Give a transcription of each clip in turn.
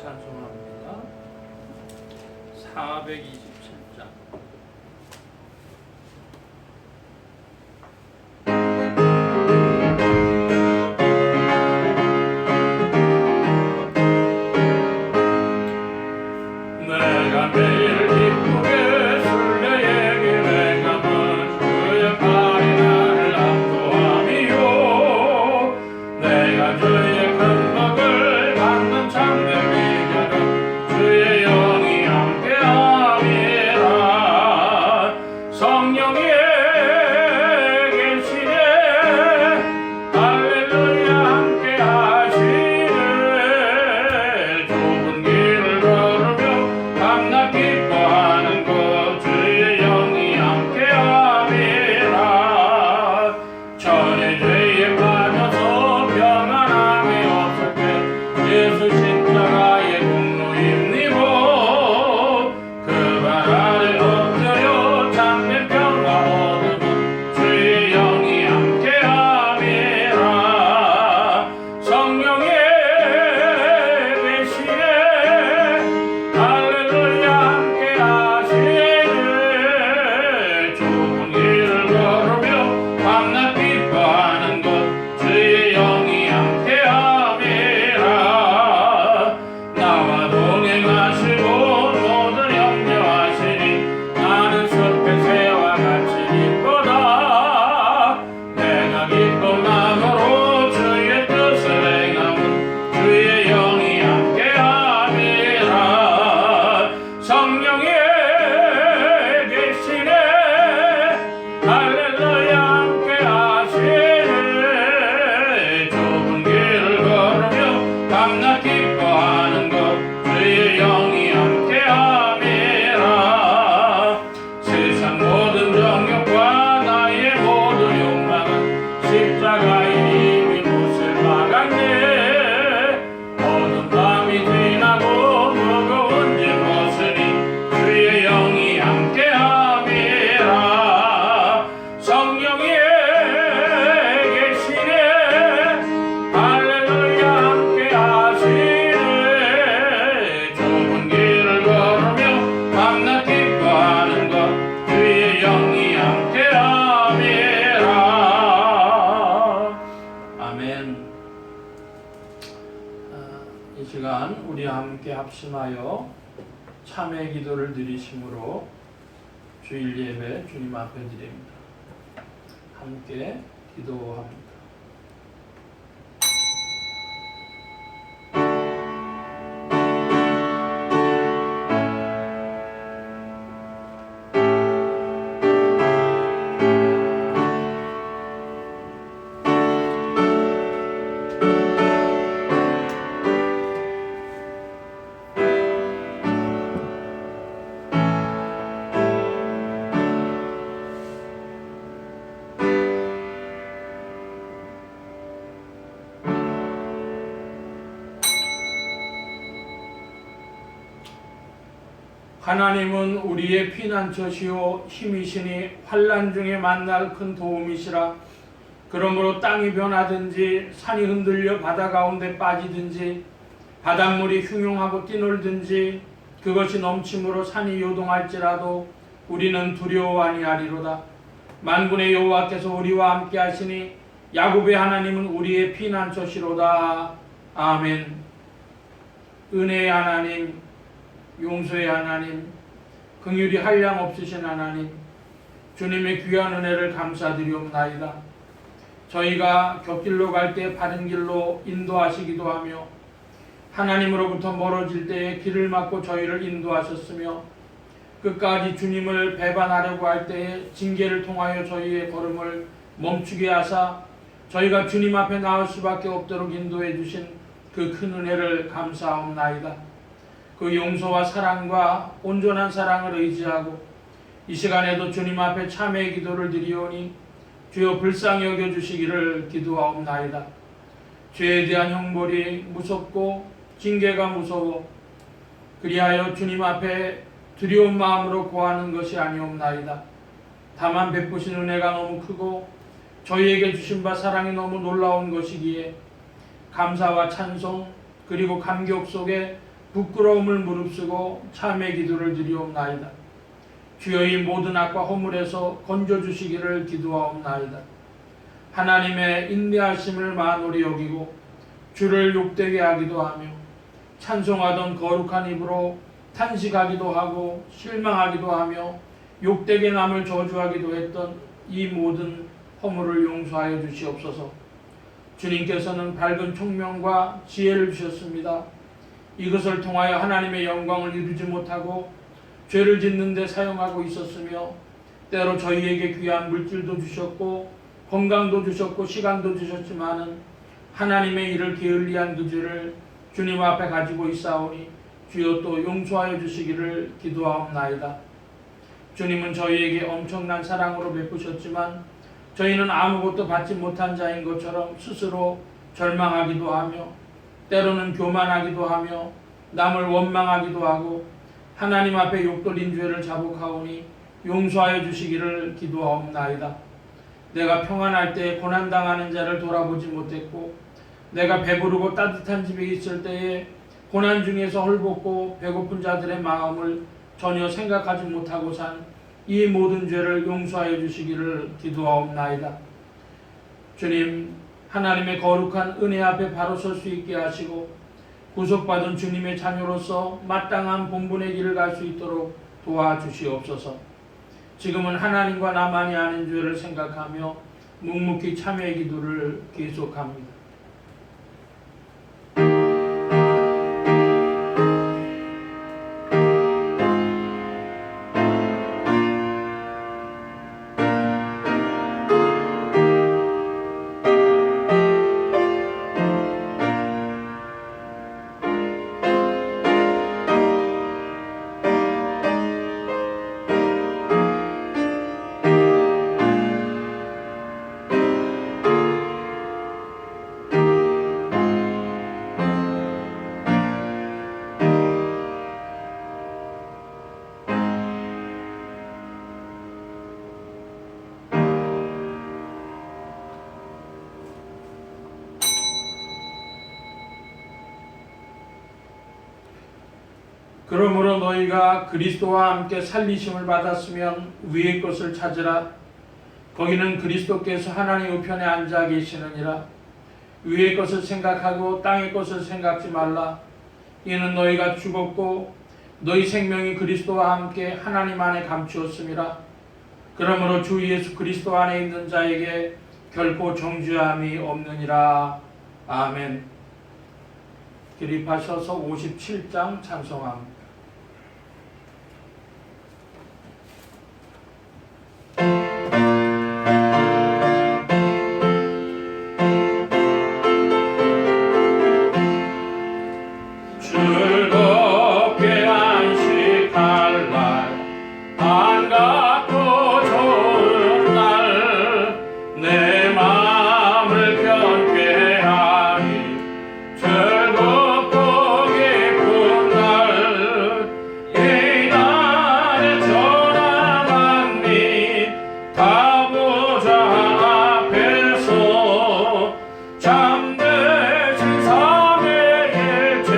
찬송합니다. 427장. 내가 매일 기쁘게 순례에게 내감은 주의 팔이 나를 안도함이요 내가 주의 큰 복을 받는 참된 비결은 주의 영이 함께함이라 성령이 계시네 할렐루야 함께하시네 좁은 길을 걸으며 밤낮 기뻐하는 것 주의 영이 함께함이라 전에 죄에 빠져서 평안함이 없을 때 예수 십자가의 공로입니고 그 발 아래 엎드려 참된 평화 얻으면 주의 영이 함께함이라 성령이 계시네 할렐루야 함께하시네 좁은 길을 걸으며 밤낮 기뻐하는 것 주의 영이 함께함이라 나와 동행하시고 모든 염려하시니 나는 숲의 새와 같이 기쁘다 내가 기쁜 마음으로 주의 뜻을 행함은 주의 영이 함께함이라 성령이 계시네 할렐루야 함께하시네 좁은 길을 걸으며 밤낮 기뻐하는 것 주의 영이 함께함이라 세상 모든 정욕과 나의 모든 욕망은 십자가에 이미 못을 박았네 어두운 밤이 지나고 무거운 짐 벗으니 주의 영이 함께함이라 성령이 계시네 할렐루야 함께하시네 좁은 길을 걸으며 밤낮 기뻐하는 것 주의 영이 함께함이라 아멘. 이 시간 우리 함께 합심하여 참회 기도를 드리심으로 주일 예배 주님 앞에 드립니다. 함께 기도합니다. 하나님은 우리의 피난처시오 힘이시니 환난 중에 만날 큰 도움이시라. 그러므로 땅이 변하든지 산이 흔들려 바다 가운데 빠지든지 바닷물이 흉흉하고 뛰놀든지 그것이 넘침으로 산이 요동할지라도 우리는 두려워 아니하리로다. 만군의 여호와께서 우리와 함께 하시니 야곱의 하나님은 우리의 피난처시로다. 아멘. 은혜의 하나님, 용서의 하나님, 긍휼이 한량 없으신 하나님, 주님의 귀한 은혜를 감사드리옵나이다. 저희가 곁길로 갈 때 바른 길로 인도하시기도 하며 하나님으로부터 멀어질 때에 길을 막고 저희를 인도하셨으며 끝까지 주님을 배반하려고 할 때에 징계를 통하여 저희의 걸음을 멈추게 하사 저희가 주님 앞에 나올 수밖에 없도록 인도해 주신 그 큰 은혜를 감사하옵나이다. 그 용서와 사랑과 온전한 사랑을 의지하고 이 시간에도 주님 앞에 참회의 기도를 드리오니 주여 불쌍히 여겨주시기를 기도하옵나이다. 죄에 대한 형벌이 무섭고 징계가 무서워 그리하여 주님 앞에 두려운 마음으로 구하는 것이 아니옵나이다. 다만 베푸신 은혜가 너무 크고 저희에게 주신 바 사랑이 너무 놀라운 것이기에 감사와 찬송 그리고 감격 속에 부끄러움을 무릅쓰고 참회 기도를 드리옵나이다. 주여 이 모든 악과 허물에서 건져주시기를 기도하옵나이다. 하나님의 인내하심을 만홀히 여기고 주를 욕되게 하기도 하며 찬송하던 거룩한 입으로 탄식하기도 하고 실망하기도 하며 욕되게 남을 저주하기도 했던 이 모든 허물을 용서하여 주시옵소서. 주님께서는 밝은 총명과 지혜를 주셨습니다. 이것을 통하여 하나님의 영광을 이루지 못하고 죄를 짓는 데 사용하고 있었으며 때로 저희에게 귀한 물질도 주셨고 건강도 주셨고 시간도 주셨지만은 하나님의 일을 게을리한 그 죄를 주님 앞에 가지고 있사오니 주여 또 용서하여 주시기를 기도하옵나이다. 주님은 저희에게 엄청난 사랑으로 베푸셨지만 저희는 아무것도 받지 못한 자인 것처럼 스스로 절망하기도 하며 때로는 교만하기도 하며 남을 원망하기도 하고 하나님 앞에 욕돌린 죄를 자복하오니 용서하여 주시기를 기도하옵나이다. 내가 평안할 때에 고난당하는 자를 돌아보지 못했고 내가 배부르고 따뜻한 집에 있을 때에 고난 중에서 헐벗고 배고픈 자들의 마음을 전혀 생각하지 못하고 산 이 모든 죄를 용서하여 주시기를 기도하옵나이다. 주님, 하나님의 거룩한 은혜 앞에 바로 설 수 있게 하시고 구속받은 주님의 자녀로서 마땅한 본분의 길을 갈 수 있도록 도와주시옵소서. 지금은 하나님과 나만이 아는 죄를 생각하며 묵묵히 참회의 기도를 계속합니다. 그러므로 너희가 그리스도와 함께 살리심을 받았으면 위의 것을 찾으라. 거기는 그리스도께서 하나님 우편에 앉아 계시느니라. 위의 것을 생각하고 땅의 것을 생각지 말라. 이는 너희가 죽었고 너희 생명이 그리스도와 함께 하나님 안에 감추었음이라. 그러므로 주 예수 그리스도 안에 있는 자에게 결코 정죄함이 없느니라. 아멘. 기립하셔서 57장 찬송합니다. 즐겁게 안식할 날 반갑고 좋은 날 내 마음을 편케 하니 즐겁고 기쁜 날 이 날에 전함하니 가보자 앞에서 참되신 삼위일체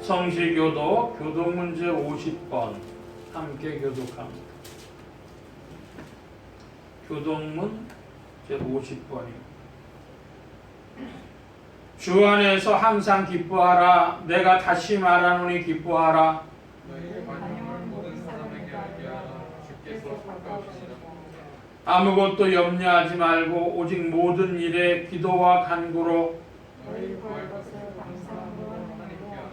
성시교도 교독문제 50번 함께 교독합니다. 교독문 제 50번입니다. 주 안에서 항상 기뻐하라. 내가 다시 말하노니 기뻐하라. 너희의 관용을 모든 사람에게 알게 하라. 주께서 가까우시니라. 아무것도 염려하지 말고 오직 모든 일에 기도와 간구로 너희 구할 것을 감사함으로 하나님께 하라.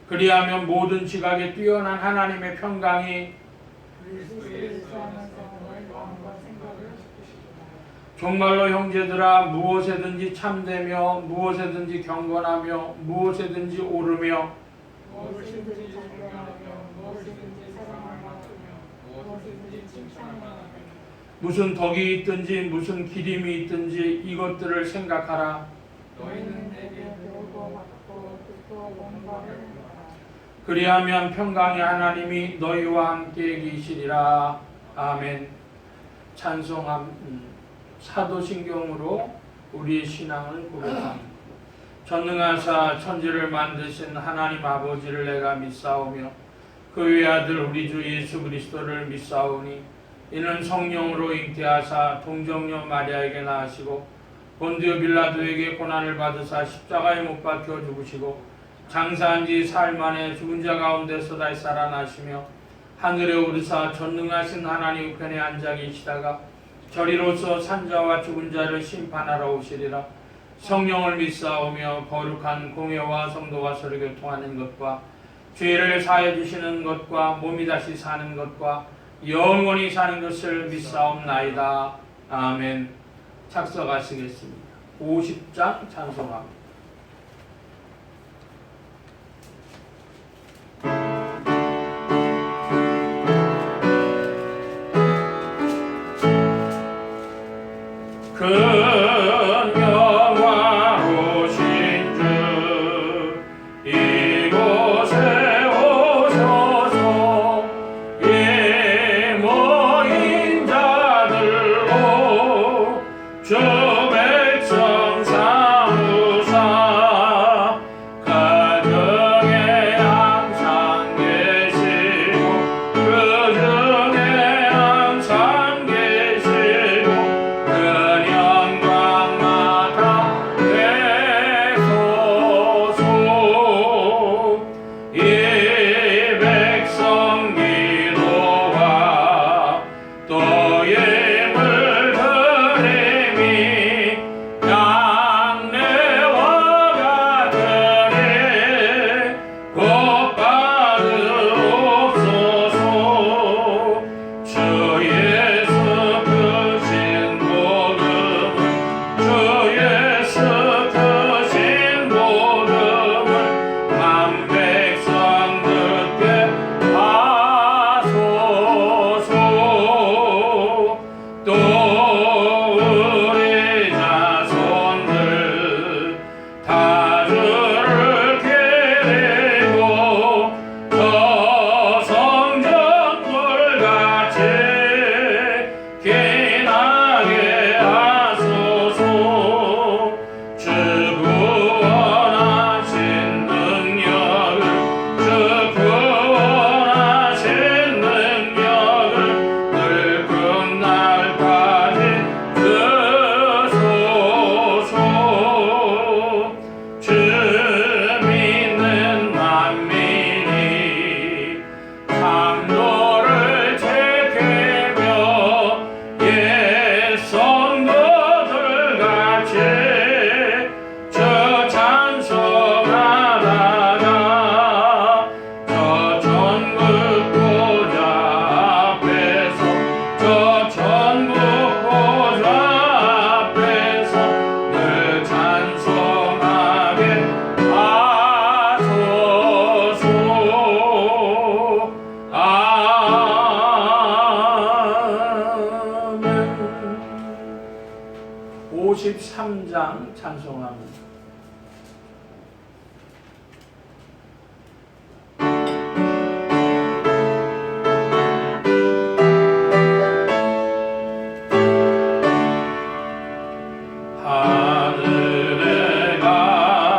그리하면 모든 지각에 뛰어난 하나님의 평강이 그리스도 예수 안에서 너희 마음과 생각을 지키시리라. 정말로 형제들아 무엇에든지 참되며 무엇에든지 경건하며 무엇에든지 오르며 무엇이든지 존경하며 무엇이든지 사랑을 맡으며 무엇이든지 칭찬을 만하며 무슨 덕이 있든지 무슨 기림이 있든지 이것들을 생각하라. 너희는 내게 배우고 받고 듣고 공부하라. 그리하면 평강의 하나님이 너희와 함께 계시리라. 아멘. 찬송함 사도신경으로 우리의 신앙을 고백합니다. 전능하사 천지를 만드신 하나님 아버지를 내가 믿사오며 그 외아들 우리 주 예수 그리스도를 믿사오니 이는 성령으로 잉태하사 동정녀 마리아에게 낳으시고 본디오 빌라도에게 고난을 받으사 십자가에 못 박혀 죽으시고 장사한 지 사흘 만에 죽은 자 가운데서 다시 살아나시며 하늘에 오르사 전능하신 하나님 우편에 앉아 계시다가 저리로서 산자와 죽은 자를 심판하러 오시리라. 성령을 믿사오며 거룩한 공회와 성도와 서로 교통하는 것과 죄를 사해 주시는 것과 몸이 다시 사는 것과 영원히 사는 것을 믿사옵나이다. 아멘. 착석하시겠습니다. 50장 찬송합니다. 큰 영화로신 주 이곳에 오셔서 이 모인 자들로 주 백성 삼으사 가정에 항상 계시고 그 중에 항상 계시고 찬송합니다. 하늘에 가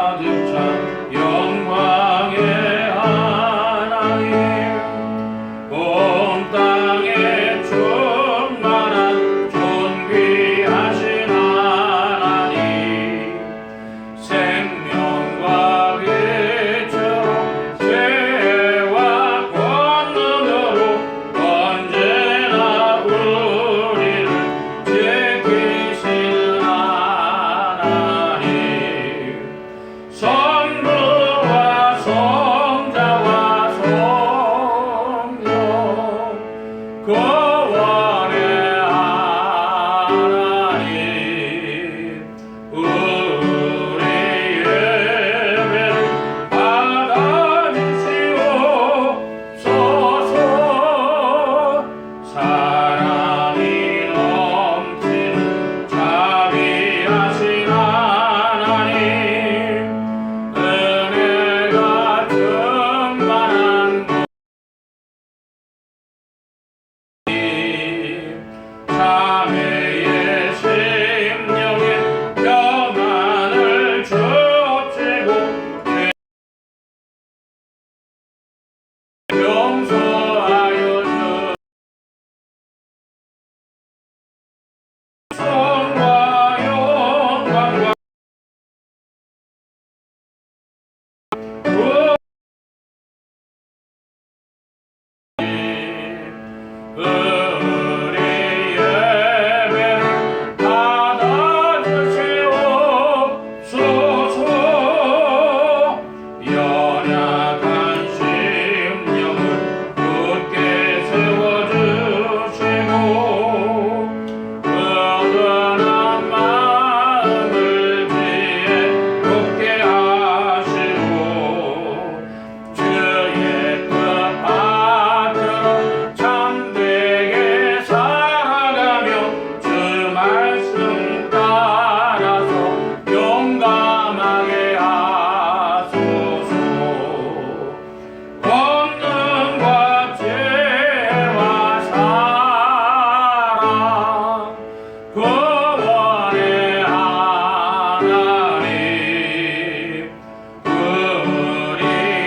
우리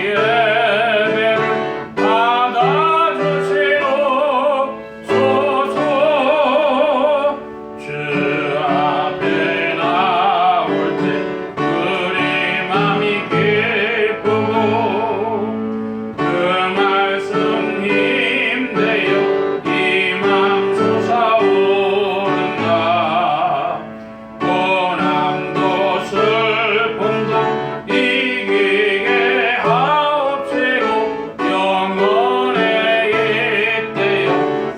예배를 받아주시옵소서. 주 앞에 나올 때 우리 맘이 기쁘고 그 말씀 힘내어 이 맘 솟아오른다. 고난도 슬픔도 이기게 하옵시고 영원에 잇대어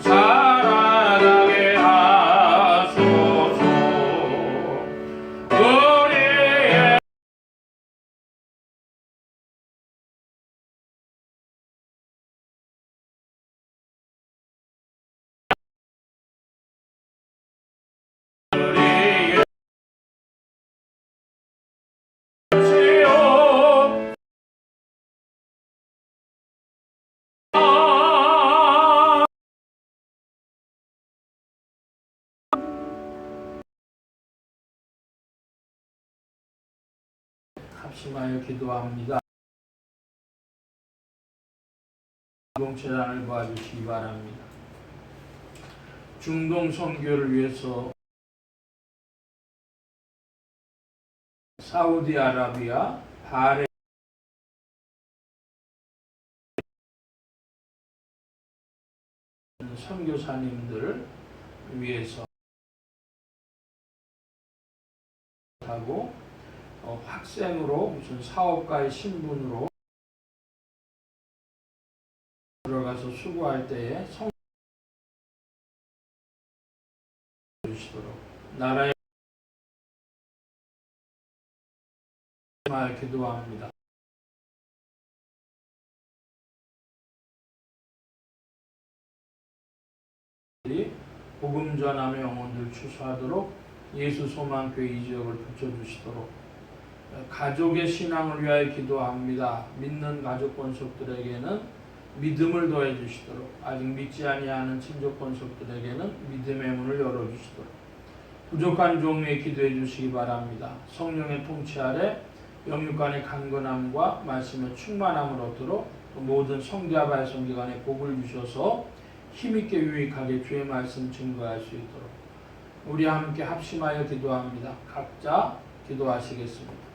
살아가게 하소서. 우리의 주여 합심하여 기도합니다. 공동체단을 도와주시기 바랍니다. 중동 선교를 위해서 사우디아라비아, 바레인 선교사님들 위해서 하고 학생으로 무슨 사업가의 신분으로 들어가서 수고할 때에 성 주시도록 나라의 말 기도합니다. 복음 전함의 영혼들 추수하도록 예수 소망교회 이 지역을 붙여주시도록 가족의 신앙을 위하여 기도합니다. 믿는 가족 권속들에게는 믿음을 더해 주시도록 아직 믿지 아니하는 친족 권속들에게는 믿음의 문을 열어 주시도록 부족한 종류에 기도해 주시기 바랍니다. 성령의 통치 아래 영육간의 강건함과 말씀의 충만함을 얻도록 모든 성교와 성기관에 복을 주셔서 힘있게 유익하게 주의 말씀 증거할 수 있도록 우리 함께 합심하여 기도합니다. 각자 기도하시겠습니다.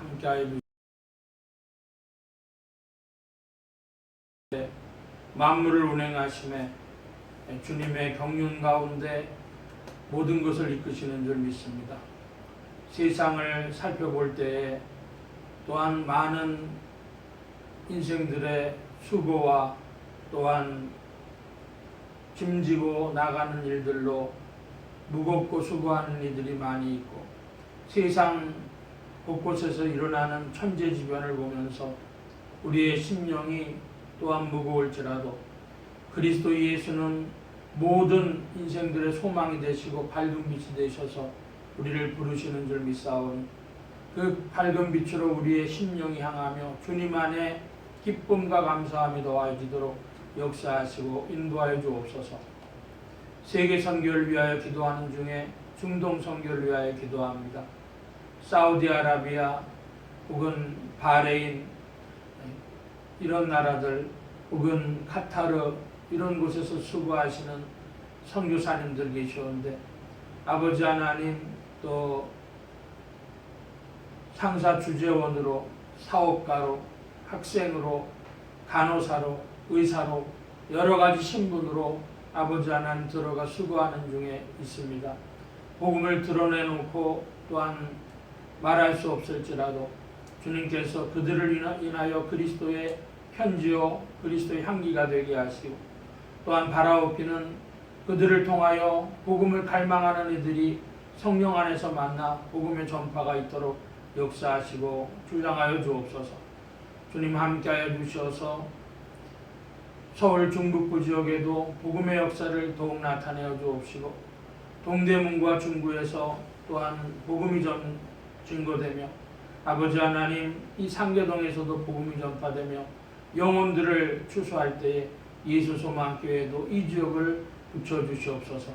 함께하여 주시고 만물을 운행하심에 주님의 경륜 가운데 모든 것을 이끄시는 줄 믿습니다. 세상을 살펴볼 때에 또한 많은 인생들의 수고와 또한 짐지고 나가는 일들로 무겁고 수고하는 이들이 많이 있고 세상 곳곳에서 일어나는 천재지변을 보면서 우리의 심령이 또한 무거울지라도 그리스도 예수는 모든 인생들의 소망이 되시고 밝은 빛이 되셔서 우리를 부르시는 줄 믿사오니 그 밝은 빛으로 우리의 심령이 향하며 주님 안에 기쁨과 감사함이 더하여지도록 역사하시고 인도하여 주옵소서. 세계 선교를 위하여 기도하는 중에 중동 선교를 위하여 기도합니다. 사우디아라비아 혹은 바레인 이런 나라들 혹은 카타르 이런 곳에서 수고하시는 선교사님들 계시는데 아버지 하나님 또 상사 주재원으로 사업가로 학생으로 간호사로 의사로 여러 가지 신분으로 아버지 하나님 들어가 수고하는 중에 있습니다. 복음을 드러내놓고 또한 말할 수 없을지라도 주님께서 그들을 인하여 그리스도의 편지요 그리스도의 향기가 되게 하시고 또한 바라옵기는 그들을 통하여 복음을 갈망하는 이들이 성령 안에서 만나 복음의 전파가 있도록 역사하시고 주장하여 주옵소서. 주님 함께하여 주셔서 서울 중북부 지역에도 복음의 역사를 더욱 나타내어 주옵시고 동대문과 중구에서 또한 복음이 증거되며 아버지 하나님 이 상계동에서도 복음이 전파되며 영혼들을 추수할 때에 예수소망교회도 이 지역을 붙여주시옵소서.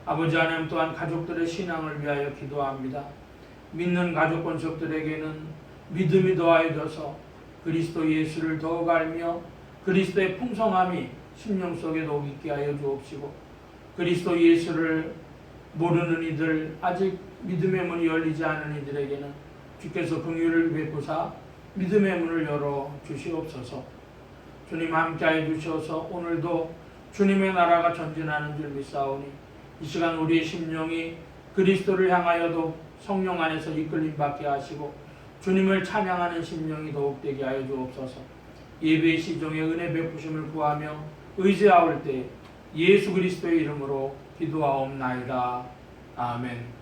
아버지 하나님 또한 가족들의 신앙을 위하여 기도합니다. 믿는 가족 권속들에게는 믿음이 더하여져서 그리스도 예수를 더욱 알며 그리스도의 풍성함이 심령 속에 더욱 있게 하여 주옵시고 그리스도 예수를 모르는 이들 아직 믿음의 문이 열리지 않은 이들에게는 주께서 긍휼을 베푸사 믿음의 문을 열어 주시옵소서. 주님 함께하여 주셔서 오늘도 주님의 나라가 전진하는 줄 믿사오니 이 시간 우리의 심령이 그리스도를 향하여도 성령 안에서 이끌림 받게 하시고 주님을 찬양하는 심령이 더욱 되게 하여 주옵소서. 예배의 시종의 은혜 베푸심을 구하며 의지하올 때 예수 그리스도의 이름으로 기도하옵나이다. 아멘.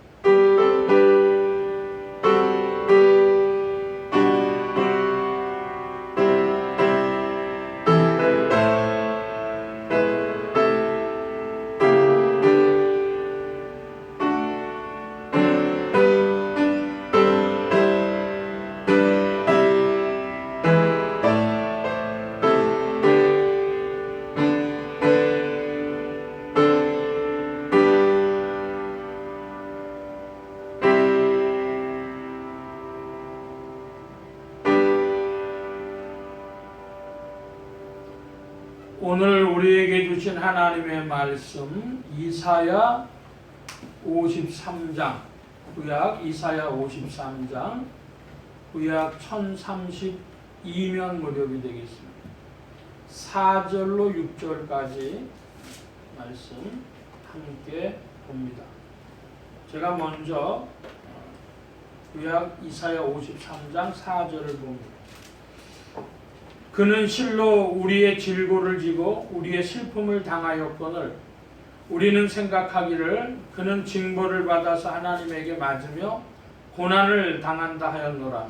오늘 우리에게 주신 하나님의 말씀 이사야 53장 구약 이사야 53장 구약 1032면 무렵이 되겠습니다. 4절로 6절까지 말씀 함께 봅니다. 제가 먼저 구약 이사야 53장 4절을 봅니다. 그는 실로 우리의 질고를 지고 우리의 슬픔을 당하였거늘 우리는 생각하기를 그는 징벌을 받아서 하나님에게 맞으며 고난을 당한다 하였노라.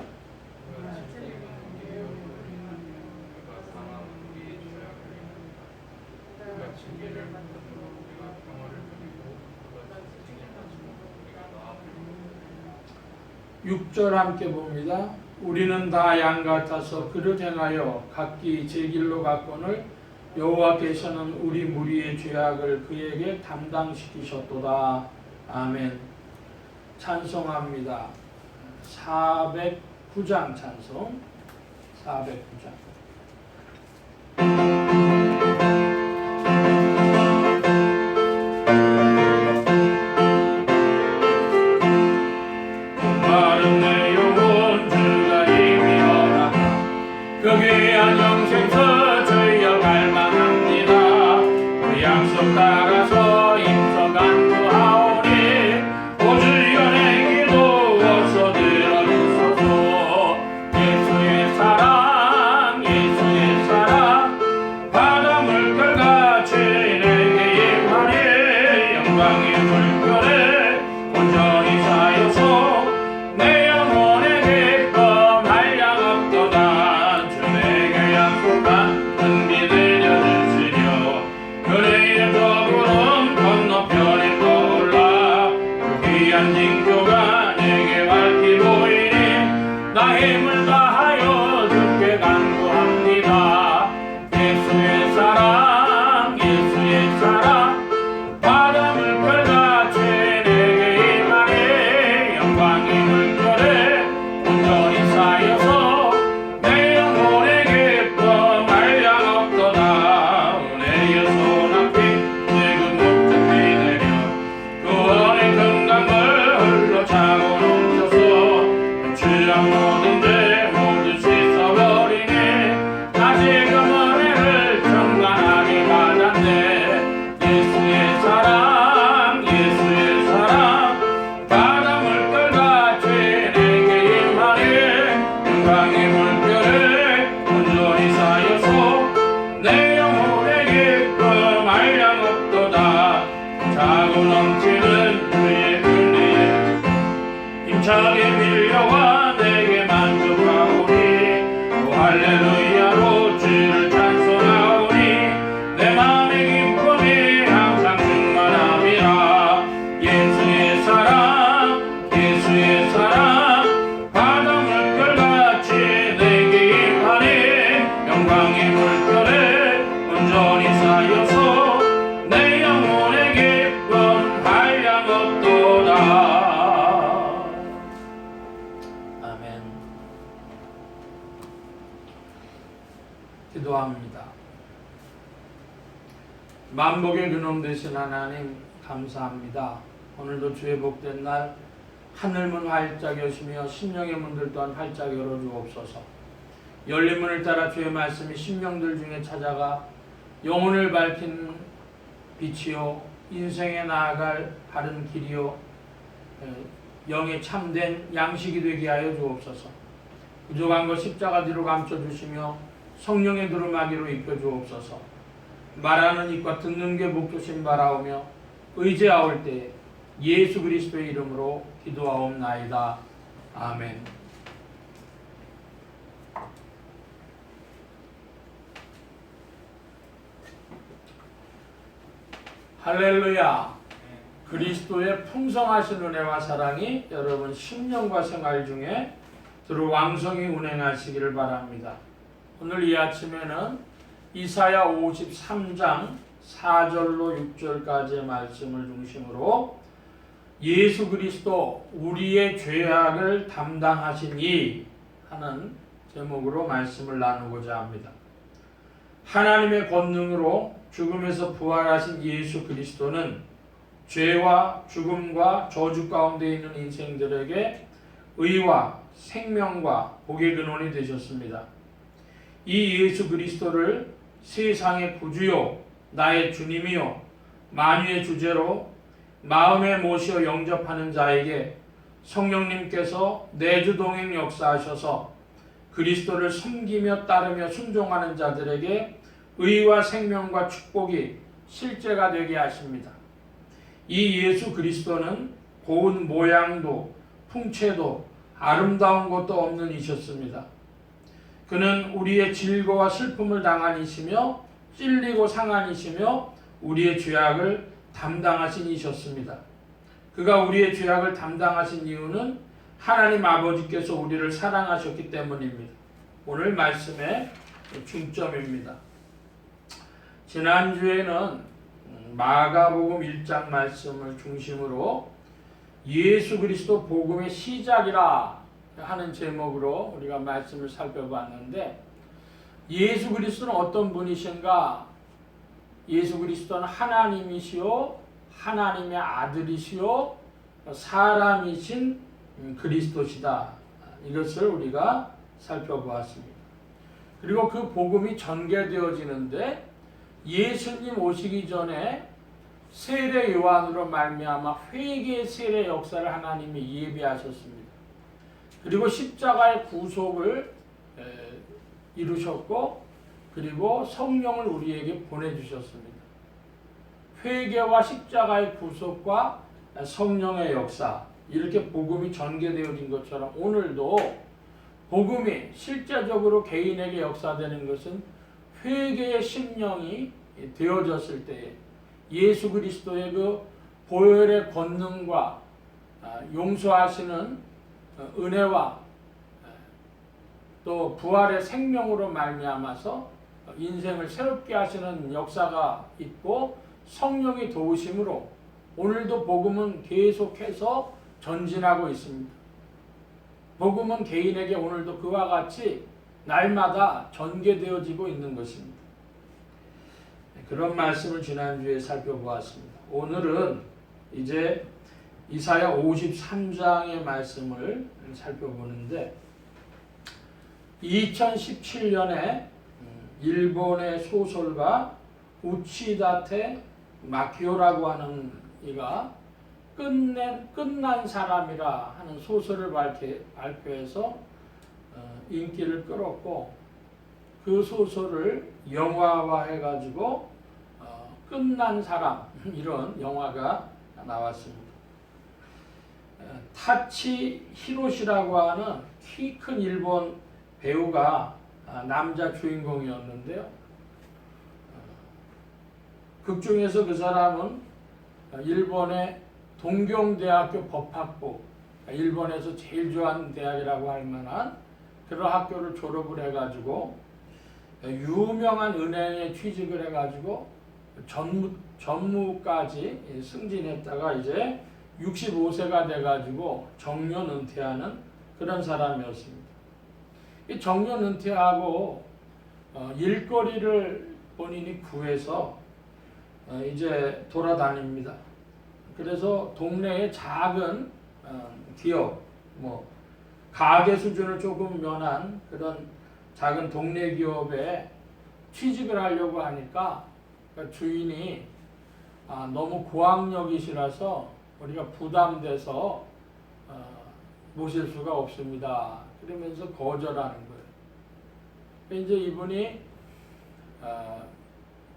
(6절) 함께 봅니다. 우리는 다 양 같아서 그릇 행하여 각기 제 길로 갔거늘 여호와께서는 우리 무리의 죄악을 그에게 담당시키셨도다. 아멘. 찬송합니다. 409장 찬송 409장 마른 내 영혼 만복의 근원 되신 하나님 감사합니다. 오늘도 주의 복된 날 하늘문 활짝 여시며 심령의 문들 또한 활짝 열어주옵소서. 열린 문을 따라 주의 말씀이 심령들 중에 찾아가 영혼을 밝힌 빛이요 인생에 나아갈 바른 길이요 영의 참된 양식이 되게 하여 주옵소서. 부족한 것 십자가 뒤로 감춰주시며 성령의 두루마기로 입혀주옵소서. 말하는 입과 듣는 귀 복조심 바라오며 의지하올 때에 예수 그리스도의 이름으로 기도하옵나이다. 아멘. 할렐루야. 그리스도의 풍성하신 은혜와 사랑이 여러분 심령과 생활 중에 두루 왕성히 운행하시기를 바랍니다. 오늘 이 아침에는 이사야 53장 4절로 6절까지의 말씀을 중심으로 예수 그리스도 우리의 죄악을 담당하시니 하는 제목으로 말씀을 나누고자 합니다. 하나님의 권능으로 죽음에서 부활하신 예수 그리스도는 죄와 죽음과 저주 가운데 있는 인생들에게 의와 생명과 복의 근원이 되셨습니다. 이 예수 그리스도를 세상의 구주요 나의 주님이요 만유의 주제로 마음에 모시어 영접하는 자에게 성령님께서 내주동행 역사하셔서 그리스도를 섬기며 따르며 순종하는 자들에게 의와 생명과 축복이 실제가 되게 하십니다. 이 예수 그리스도는 고운 모양도 풍채도 아름다운 것도 없는 이셨습니다. 그는 우리의 질거와 슬픔을 당한 이시며 찔리고 상한 이시며 우리의 죄악을 담당하신 이셨습니다. 그가 우리의 죄악을 담당하신 이유는 하나님 아버지께서 우리를 사랑하셨기 때문입니다. 오늘 말씀의 중점입니다. 지난주에는 마가복음 1장 말씀을 중심으로 예수 그리스도 복음의 시작이라 하는 제목으로 우리가 말씀을 살펴봤는데, 예수 그리스도는 어떤 분이신가? 예수 그리스도는 하나님이시요 하나님의 아들이시요 사람이신 그리스도시다. 이것을 우리가 살펴보았습니다. 그리고 그 복음이 전개되어지는데 예수님 오시기 전에 세례 요한으로 말미암아 회개의 세례 역사를 하나님이 예비하셨습니다. 그리고 십자가의 구속을 이루셨고 그리고 성령을 우리에게 보내주셨습니다. 회개와 십자가의 구속과 성령의 역사, 이렇게 복음이 전개되어진 것처럼 오늘도 복음이 실제적으로 개인에게 역사되는 것은 회개의 심령이 되어졌을 때에 예수 그리스도의 그 보혈의 권능과 용서하시는 은혜와 또 부활의 생명으로 말미암아서 인생을 새롭게 하시는 역사가 있고 성령이 도우심으로 오늘도 복음은 계속해서 전진하고 있습니다. 복음은 개인에게 오늘도 그와 같이 날마다 전개되어지고 있는 것입니다. 그런 말씀을 지난주에 살펴보았습니다. 오늘은 이제 이사야 53장의 말씀을 살펴보는데, 2017년에 일본의 소설가 우치다테 마키오라고 하는 이가 끝난 사람이라 하는 소설을 발표해서 인기를 끌었고, 그 소설을 영화화해가지고 끝난 사람, 이런 영화가 나왔습니다. 타치 히로시라고 하는 키 큰 일본 배우가 남자 주인공이었는데요. 극 중에서 그 사람은 일본의 동경대학교 법학부, 일본에서 제일 좋아하는 대학이라고 할 만한 그런 학교를 졸업을 해가지고 유명한 은행에 취직을 해가지고 전무까지 승진했다가 이제 65세가 돼가지고 정년 은퇴하는 그런 사람이었습니다. 이 정년 은퇴하고 일거리를 본인이 구해서 이제 돌아다닙니다. 그래서 동네의 작은 기업, 뭐 가게 수준을 조금 면한 그런 작은 동네 기업에 취직을 하려고 하니까 그러니까 주인이 너무 고학력이시라서 우리가 부담돼서 모실 수가 없습니다. 그러면서 거절하는 거예요. 이제 이분이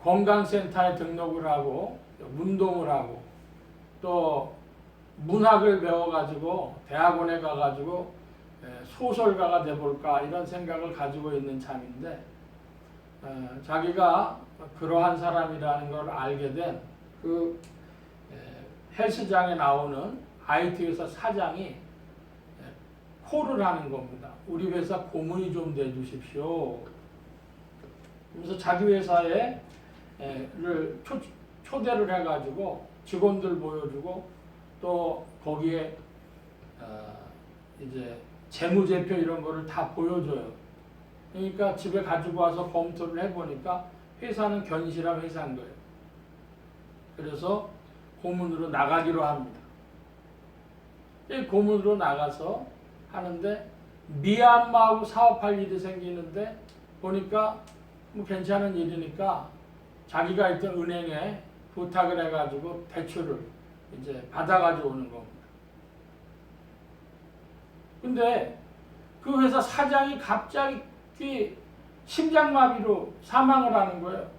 건강센터에 등록을 하고 운동을 하고 또 문학을 배워가지고 대학원에 가가지고 소설가가 돼볼까 이런 생각을 가지고 있는 참인데 자기가 그러한 사람이라는 걸 알게 된 그 헬스장에 나오는 IT 회사 사장이 콜을 하는 겁니다. 우리 회사 고문이 좀 돼주십시오. 그래서 자기 회사에 초대를 해가지고 직원들 보여주고 또 거기에 이제 재무제표 이런 거를 다 보여줘요. 그러니까 집에 가지고 와서 검토를 해보니까 회사는 견실한 회사인 거예요. 그래서 고문으로 나가기로 합니다. 이 고문으로 나가서 하는데 미얀마하고 사업할 일이 생기는데 보니까 뭐 괜찮은 일이니까 자기가 있던 은행에 부탁을 해가지고 대출을 이제 받아가지고 오는 겁니다. 근데 그 회사 사장이 갑자기 심장마비로 사망을 하는 거예요.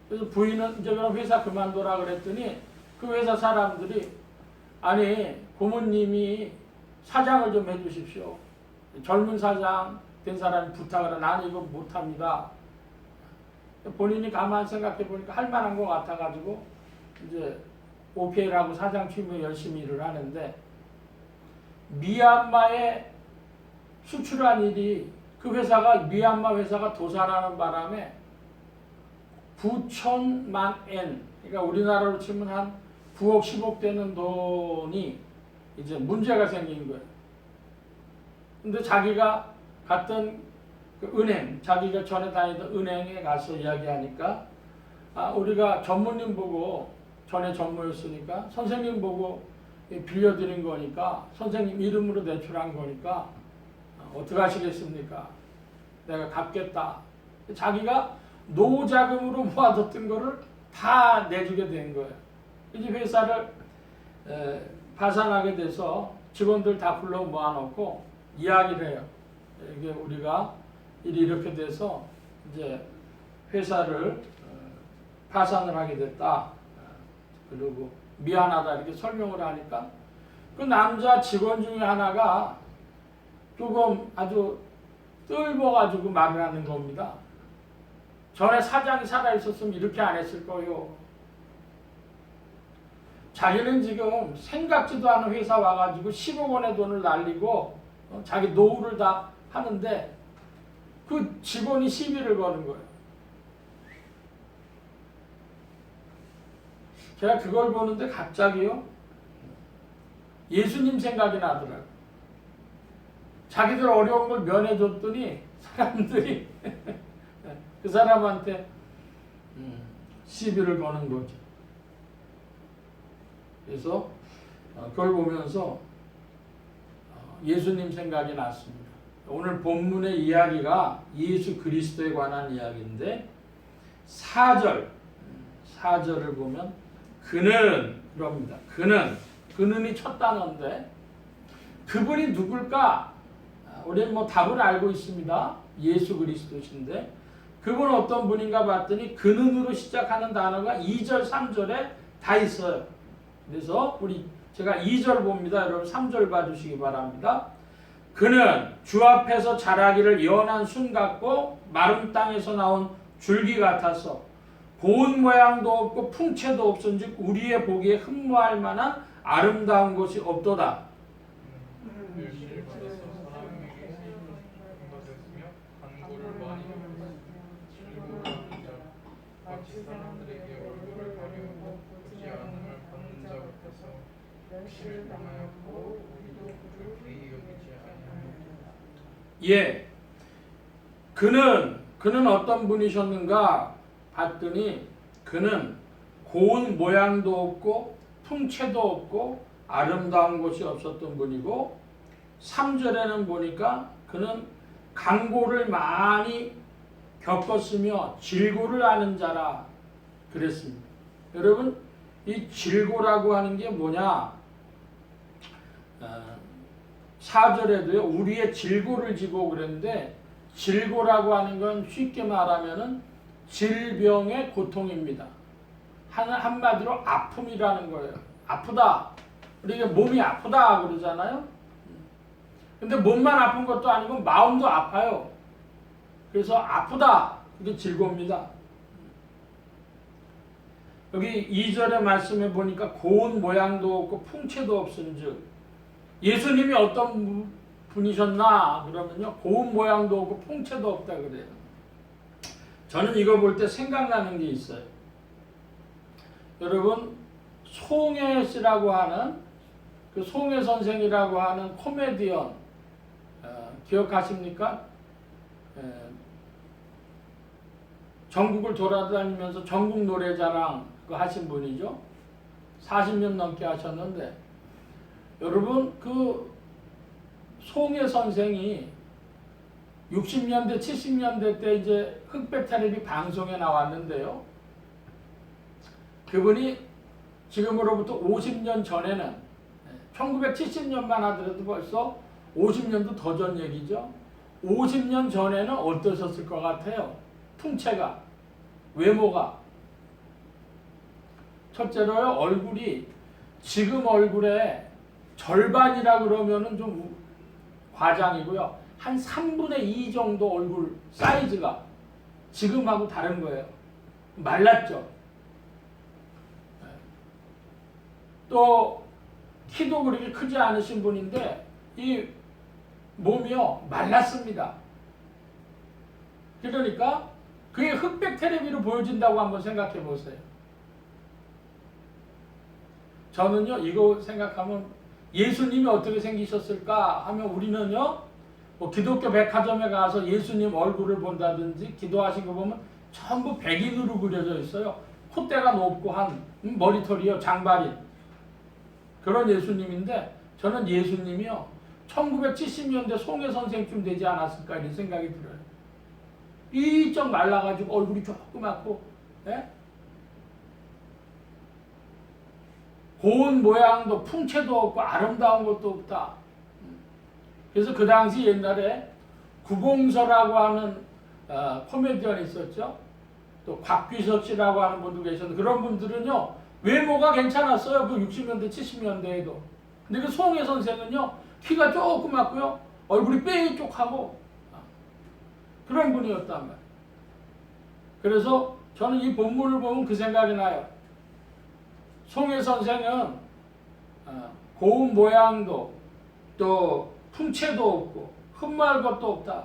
그래서 부인은 이제 그럼 회사 그만둬라 그랬더니 그 회사 사람들이 아니 고모님이 사장을 좀 해주십시오. 젊은 사장 된 사람이 부탁을 해. 나는 이거 못합니다. 본인이 가만 생각해 보니까 할 만한 것 같아가지고 이제 오케이라고 사장 취임에 열심히 일을 하는데 미얀마에 수출한 일이 그 회사가 미얀마 회사가 도산하는 바람에 9천만 엔 그러니까 우리나라로 치면 한 9억 10억 되는 돈이 이제 문제가 생긴 거예요. 근데 자기가 갔던 그 은행, 자기가 전에 다니던 은행에 가서 이야기하니까 우리가 전무님 보고 전에 전무였으니까 선생님 보고 빌려드린 거니까 선생님 이름으로 대출한 거니까 어떻게 하시겠습니까? 내가 갚겠다. 자기가 노자금으로 모아뒀던 거를 다 내주게 된 거예요. 이제 회사를 파산하게 돼서 직원들 다 불러 모아놓고 이야기를 해요. 이게 우리가 일이 이렇게 돼서 이제 회사를 파산을 하게 됐다. 그리고 미안하다 이렇게 설명을 하니까 그 남자 직원 중에 하나가 조금 아주 뜰먹어가지고 말을 하는 겁니다. 전에 사장이 살아있었으면 이렇게 안 했을 거요. 자기는 지금 생각지도 않은 회사 와가지고 10억 원의 돈을 날리고 자기 노후를 다 하는데 그 직원이 시비를 거는 거예요. 제가 그걸 보는데 갑자기요 예수님 생각이 나더라고요. 자기들 어려운 걸 면해줬더니 사람들이 그 사람한테 시비를 거는 거죠. 그래서 그걸 보면서 예수님 생각이 났습니다. 오늘 본문의 이야기가 예수 그리스도에 관한 이야기인데 4절을 보면 그는 그럽니다. 그는이 첫 단어인데 그분이 누굴까? 우리는 뭐 답을 알고 있습니다. 예수 그리스도신데 그분은 어떤 분인가 봤더니 그는으로 시작하는 단어가 2절, 3절에 다 있어요. 그래서 제가 2절 봅니다. 여러분 3절 봐주시기 바랍니다. 그는 주 앞에서 자라기를 연한 순 같고 마른 땅에서 나온 줄기 같아서 고운 모양도 없고 풍채도 없은즉 우리의 보기에 흠모할 만한 아름다운 것이 없도다. 열심히 받아서 사람에게 받았으며 간구를 많이 즐거워하는 자 마치 사람들에게 얼굴을 가리우고 보지 않음을 받는 자 같아서 역시를 당하였고 우리도 그를 귀히 여기지 아니하였다. 그는 어떤 분이셨는가 봤더니 그는 고운 모양도 없고 풍채도 없고 아름다운 곳이 없었던 분이고 3절에는 보니까 그는 강고를 많이 겪었으며 질고를 아는 자라 그랬습니다. 여러분 이 질고라고 하는 게 뭐냐? 4절에도요 우리의 질고를 지고 그랬는데 질고라고 하는 건 쉽게 말하면은 질병의 고통입니다. 한마디로 아픔이라는 거예요. 아프다. 우리가 몸이 아프다 그러잖아요. 근데 몸만 아픈 것도 아니고 마음도 아파요. 그래서 아프다. 이게 질고입니다. 여기 2절의 말씀에 보니까 고운 모양도 없고 풍채도 없은즉 예수님이 어떤 분이셨나 그러면요 고운 모양도 없고 풍채도 없다 그래요. 저는 이거 볼 때 생각나는 게 있어요. 여러분 송혜 씨라고 하는 그 송혜 선생이라고 하는 코미디언 기억하십니까? 전국을 돌아다니면서 전국 노래자랑 그거 하신 분이죠. 40년 넘게 하셨는데 여러분 그 송혜 선생이 60년대 70년대 때 이제 흑백 텔레비 방송에 나왔는데요. 그분이 지금으로부터 50년 전에는 1970년만 하더라도 벌써 50년도 더 전 얘기죠. 50년 전에는 어떠셨을 것 같아요? 풍채가, 외모가. 첫째로요, 얼굴이 지금 얼굴의 절반이라 그러면은 좀 과장이고요. 한 3분의 2 정도 얼굴 사이즈가 지금하고 다른 거예요. 말랐죠. 또 키도 그렇게 크지 않으신 분인데 이 몸이요 말랐습니다. 그러니까 그게 흑백 텔레비로 보여진다고 한번 생각해 보세요. 저는요 이거 생각하면 예수님이 어떻게 생기셨을까 하면 우리는요 뭐 기독교 백화점에 가서 예수님 얼굴을 본다든지 기도하신 거 보면 전부 백인으로 그려져 있어요. 콧대가 높고 한 머리털이요 장발인 그런 예수님인데 저는 예수님이요 1970년대 송혜 선생쯤 되지 않았을까 이런 생각이 들어요. 이쪽 말라가지고 얼굴이 조그맣고 고운 모양도 풍채도 없고 아름다운 것도 없다. 그래서 그 당시 옛날에 구봉서라고 하는 코미디언이 있었죠. 또 곽규석 씨라고 하는 분도 계셨는데 그런 분들은요 외모가 괜찮았어요. 그 60년대 70년대에도. 근데 그 송혜 선생은요 키가 조그맣고요 얼굴이 뾰족하고 그런 분이었단 말이에요. 그래서 저는 이 본문을 보면 그 생각이 나요. 송혜 선생은 고운 모양도 또 풍채도 없고 흠말 것도 없다.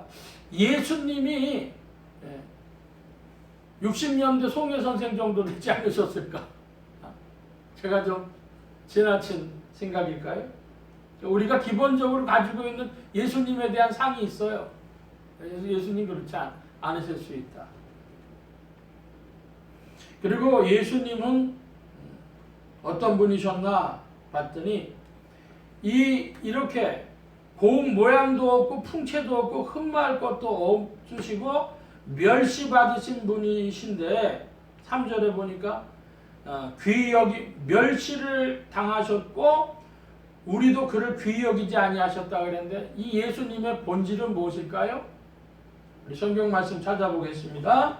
예수님이 60년대 송혜 선생 정도 되지 않으셨을까? 제가 좀 지나친 생각일까요? 우리가 기본적으로 가지고 있는 예수님에 대한 상이 있어요. 예수님 그렇지 않으실 수 있다. 그리고 예수님은 어떤 분이셨나 봤더니 이렇게 고운 모양도 없고 풍채도 없고 흠말 것도 없으시고 멸시받으신 분이신데 3절에 보니까 귀히 여기 멸시를 당하셨고 우리도 그를 귀히 여기지 아니하셨다 그랬는데 이 예수님의 본질은 무엇일까요? 우리 성경 말씀 찾아보겠습니다.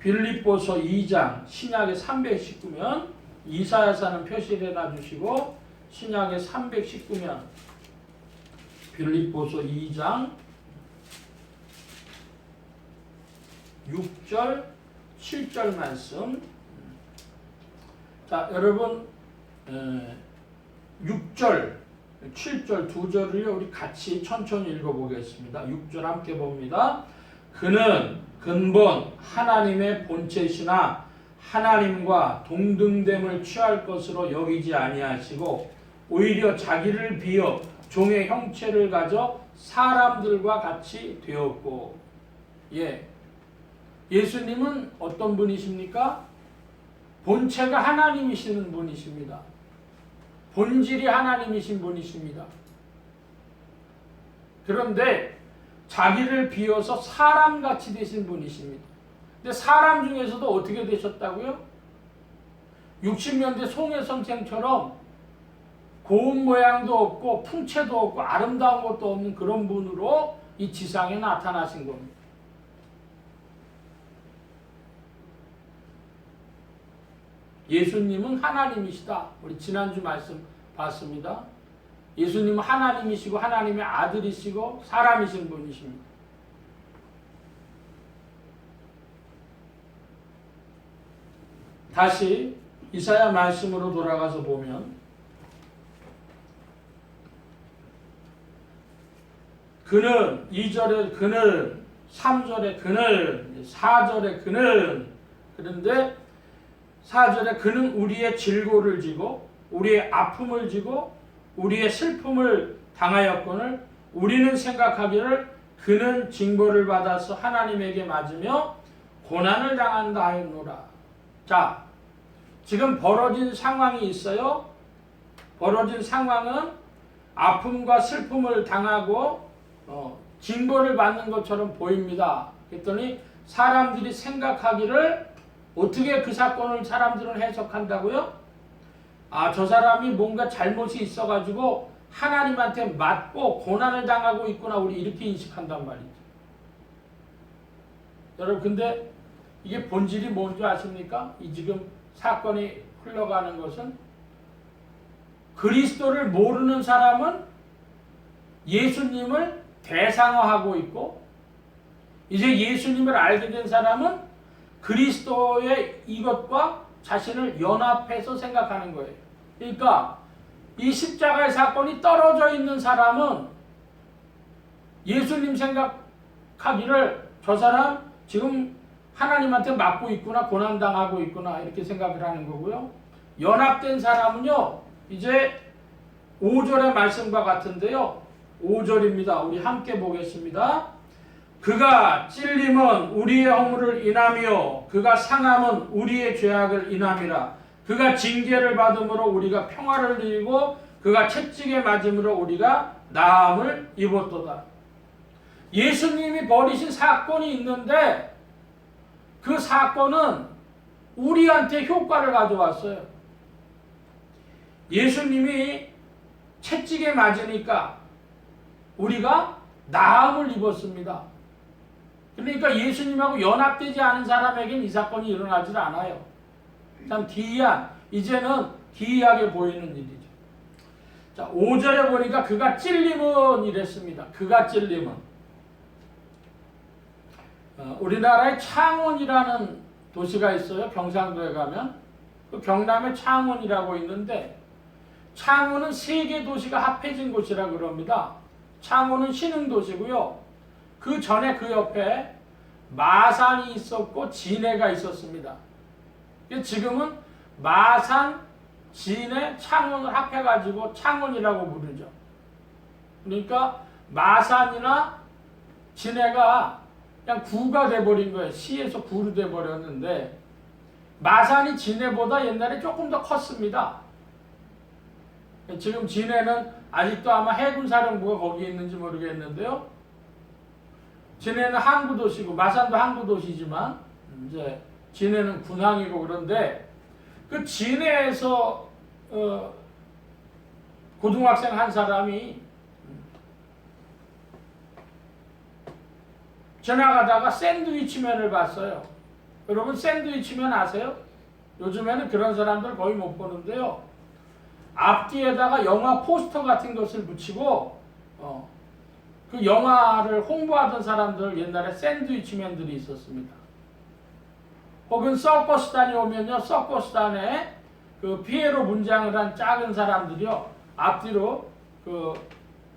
빌립보서 2장 신약의 319면 이사야서는 표시를 해놔주시고 신약의 319면 빌립보서 2장 6절 7절 말씀. 자 여러분 6절 7절 두 절을요 우리 같이 천천히 읽어보겠습니다. 6절 함께 봅니다. 그는 근본 하나님의 본체시나 하나님과 동등됨을 취할 것으로 여기지 아니하시고 오히려 자기를 비어 종의 형체를 가져 사람들과 같이 되었고 예수님은 어떤 분이십니까? 본체가 하나님이시는 분이십니다. 본질이 하나님이신 분이십니다. 그런데 자기를 비워서 사람같이 되신 분이십니다. 근데 사람 중에서도 어떻게 되셨다고요? 60년대 송혜선생처럼 고운 모양도 없고 풍채도 없고 아름다운 것도 없는 그런 분으로 이 지상에 나타나신 겁니다. 예수님은 하나님이시다. 우리 지난주 말씀 봤습니다. 예수님은 하나님이시고 하나님의 아들이시고 사람이신 분이십니다. 다시 이사야 말씀으로 돌아가서 보면 그는 2절에 그는 3절에 그는 4절에 그는 그런데 4절에 그는 우리의 질고를 지고 우리의 아픔을 지고 우리의 슬픔을 당하였거늘 우리는 생각하기를 그는 징벌을 받아서 하나님에게 맞으며 고난을 당한다 하였노라. 자, 지금 벌어진 상황이 있어요. 벌어진 상황은 아픔과 슬픔을 당하고 징벌을 받는 것처럼 보입니다. 그랬더니 사람들이 생각하기를 어떻게 그 사건을 사람들은 해석한다고요? 아, 저 사람이 뭔가 잘못이 있어가지고 하나님한테 맞고 고난을 당하고 있구나, 우리 이렇게 인식한단 말이죠. 여러분, 근데 이게 본질이 뭔지 아십니까? 이 지금 사건이 흘러가는 것은 그리스도를 모르는 사람은 예수님을 대상화하고 있고, 이제 예수님을 알게 된 사람은 그리스도의 이것과 자신을 연합해서 생각하는 거예요. 그러니까 이 십자가의 사건이 떨어져 있는 사람은 예수님 생각하기를 저 사람 지금 하나님한테 맞고 있구나, 고난당하고 있구나, 이렇게 생각을 하는 거고요. 연합된 사람은요, 이제 5절의 말씀과 같은데요. 5절입니다. 우리 함께 보겠습니다. 그가 찔림은 우리의 허물을 인하며 그가 상함은 우리의 죄악을 인함이라. 그가 징계를 받음으로 우리가 평화를 누리고 그가 채찍에 맞음으로 우리가 나음을 입었도다. 예수님이 벌이신 사건이 있는데 그 사건은 우리한테 효과를 가져왔어요. 예수님이 채찍에 맞으니까 우리가 나음을 입었습니다. 그러니까 예수님하고 연합되지 않은 사람에게는 이 사건이 일어나질 않아요. 참 기이한, 이제는 기이하게 보이는 일이죠. 자, 5절에 보니까 그가 찔림은 이랬습니다. 그가 찔림은. 우리나라에 창원이라는 도시가 있어요. 경상도에 가면. 그 경남에 창원이라고 있는데 창원은 세계 도시가 합해진 곳이라 그럽니다. 창원은 신흥도시고요. 그 전에 그 옆에 마산이 있었고 진해가 있었습니다. 지금은 마산, 진해, 창원을 합해가지고 창원이라고 부르죠. 그러니까 마산이나 진해가 그냥 구가 돼버린 거예요. 시에서 구로 돼버렸는데 마산이 진해보다 옛날에 조금 더 컸습니다. 지금 진해는 아직도 아마 해군사령부가 거기 있는지 모르겠는데요. 진해는 항구도시고 마산도 항구도시지만 이제 진해는 군항이고 그런데 그 진해에서 고등학생 한 사람이 지나가다가 샌드위치맨을 봤어요. 여러분 샌드위치맨 아세요? 요즘에는 그런 사람들 거의 못 보는데요. 앞뒤에다가 영화 포스터 같은 것을 붙이고 그 영화를 홍보하던 사람들 옛날에 샌드위치맨들이 있었습니다. 혹은 서커스단이 오면요, 서커스단에 그 피에로 분장을 한 작은 사람들이요, 앞뒤로 그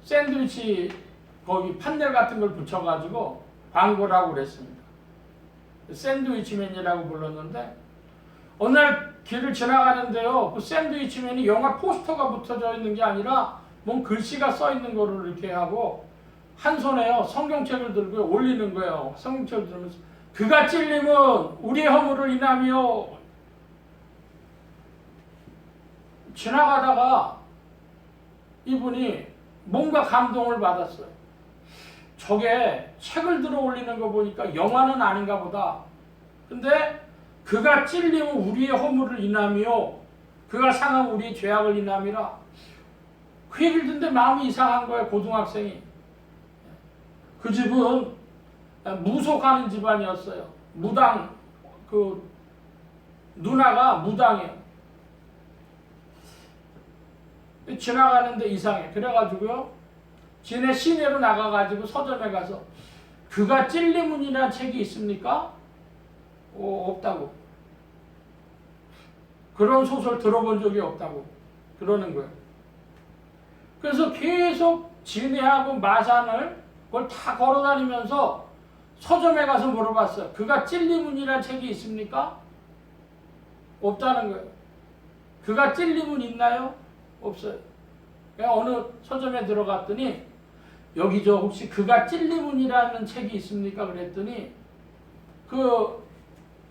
샌드위치 거기 판넬 같은 걸 붙여가지고 광고를 하고 그랬습니다. 샌드위치맨이라고 불렀는데 어느 날 길을 지나가는데요, 그 샌드위치맨이 영화 포스터가 붙여져 있는 게 아니라 뭔 글씨가 써 있는 거를 이렇게 하고 한 손에요 성경책을 들고 올리는 거예요. 성경책을 들으면서 그가 찔림은 우리의 허물을 인하며 지나가다가 이분이 뭔가 감동을 받았어요. 저게 책을 들어 올리는 거 보니까 영화는 아닌가 보다. 근데 그가 찔림은 우리의 허물을 인하며 그가 상한 우리의 죄악을 인함이라. 그 얘기를 듣는데 마음이 이상한 거예요. 고등학생이. 그 집은 무속하는 집안이었어요. 무당, 그 누나가 무당이에요. 지나가는데 이상해. 그래가지고요, 지네 시내로 나가가지고 서점에 가서 그가 찔림은이라는 책이 있습니까? 없다고. 그런 소설 들어본 적이 없다고 그러는 거예요. 그래서 계속 진해하고 마산을 그걸 다 걸어다니면서 서점에 가서 물어봤어요. 그가 찔림은이라는 책이 있습니까? 없다는 거예요. 그가 찔림은 있나요? 없어요. 그냥 어느 서점에 들어갔더니 여기 저 혹시 그가 찔림은이라는 책이 있습니까? 그랬더니 그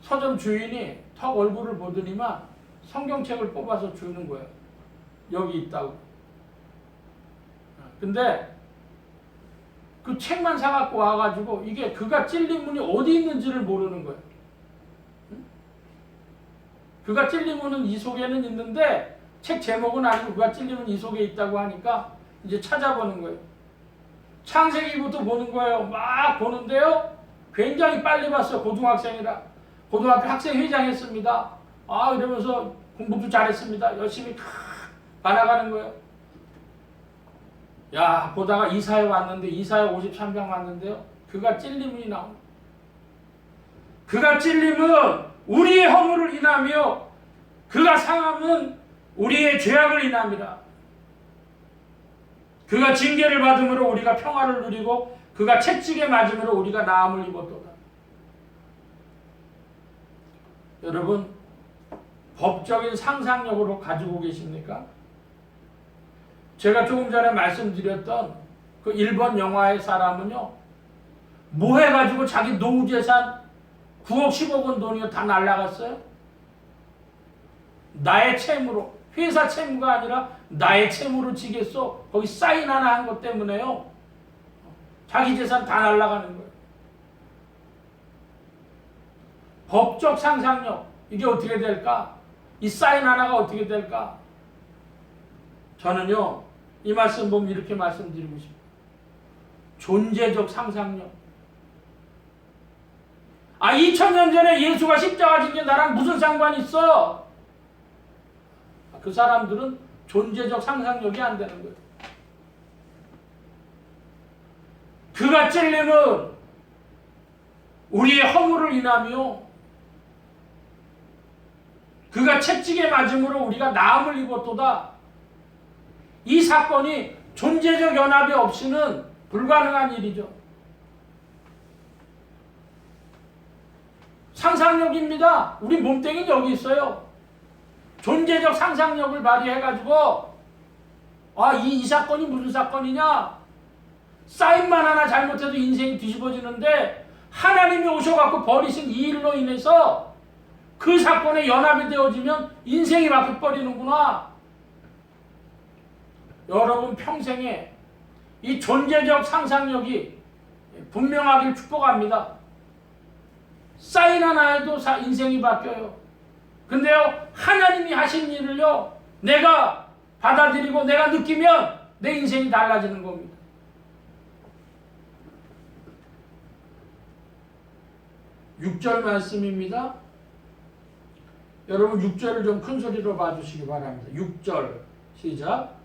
서점 주인이 턱 얼굴을 보더니만 성경책을 뽑아서 주는 거예요. 여기 있다고. 근데 그 책만 사갖고 와가지고 이게 그가 찔린 문이 어디 있는지를 모르는 거예요. 그가 찔린 문은 이 속에는 있는데 책 제목은 아니고 그가 찔린 문 이 속에 있다고 하니까 이제 찾아보는 거예요. 창세기부터 보는 거예요. 막 보는데요. 굉장히 빨리 봤어요. 고등학생이라. 고등학교 학생회장 했습니다. 이러면서 공부도 잘했습니다. 열심히 받아가는 거예요. 야, 보다가 이사회 왔는데 이사회 53장 왔는데요. 그가 찔림이 나옵니다. 그가 찔림은 우리의 허물을 인하며 그가 상함은 우리의 죄악을 인함이라. 그가 징계를 받음으로 우리가 평화를 누리고 그가 채찍에 맞음으로 우리가 나음을 입었도다. 여러분, 법적인 상상력으로 가지고 계십니까? 제가 조금 전에 말씀드렸던 그 일본 영화의 사람은요, 뭐 해가지고 자기 노후재산 9억 10억 원 돈이 다 날라갔어요? 나의 채무로, 회사 채무가 아니라 나의 채무로 지겠어. 거기 사인 하나 한 것 때문에요. 자기 재산 다 날라가는 거예요. 법적 상상력, 이게 어떻게 될까? 이 사인 하나가 어떻게 될까? 저는요, 이 말씀 보면 이렇게 말씀드리고 싶어요. 존재적 상상력. 2000년 전에 예수가 십자가 진 게 나랑 무슨 상관이 있어? 그 사람들은 존재적 상상력이 안 되는 거예요. 그가 찔림은 우리의 허물을 인하며 그가 채찍에 맞음으로 우리가 나음을 입었도다. 이 사건이 존재적 연합이 없이는 불가능한 일이죠. 상상력입니다. 우리 몸뚱이는 여기 있어요. 존재적 상상력을 발휘해가지고 이 사건이 무슨 사건이냐? 사인만 하나 잘못해도 인생이 뒤집어지는데 하나님이 오셔갖고 버리신 이 일로 인해서 그 사건에 연합이 되어지면 인생이 바뀌어버리는구나. 여러분 평생에 이 존재적 상상력이 분명하길 축복합니다. 사인 하나에도 인생이 바뀌어요. 근데요, 하나님이 하신 일을요, 내가 받아들이고 내가 느끼면 내 인생이 달라지는 겁니다. 육 절 말씀입니다. 여러분 6절을 좀 큰 소리로 봐주시기 바랍니다. 6절 시작.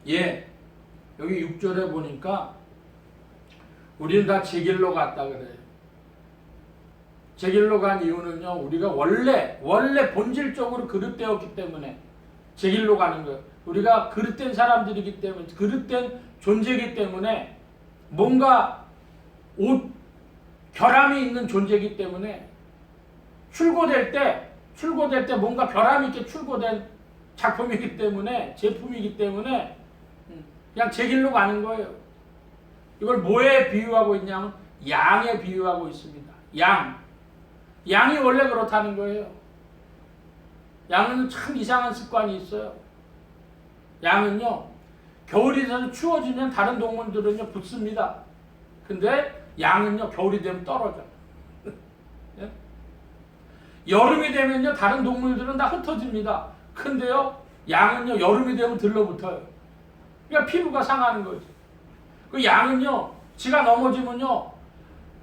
예, 여기 6절에 보니까 우리는 다 제 길로 갔다 그래요. 제 길로 간 이유는요, 우리가 원래 본질적으로 그릇되었기 때문에 제 길로 가는 거예요. 우리가 그릇된 사람들이기 때문에, 그릇된 존재이기 때문에, 뭔가 결함이 있는 존재이기 때문에 출고될 때 뭔가 결함이 있게 출고된 작품이기 때문에, 제품이기 때문에 그냥 제 길로 가는 거예요. 이걸 뭐에 비유하고 있냐면 양에 비유하고 있습니다. 양이 원래 그렇다는 거예요. 양은 참 이상한 습관이 있어요. 양은요, 겨울이 돼서 추워지면 다른 동물들은요 붙습니다. 근데 양은요 겨울이 되면 떨어져. 예? 여름이 되면요 다른 동물들은 다 흩어집니다. 근데요 양은요 여름이 되면 들러붙어요. 그러니까 피부가 상하는 거죠. 그 양은요 지가 넘어지면요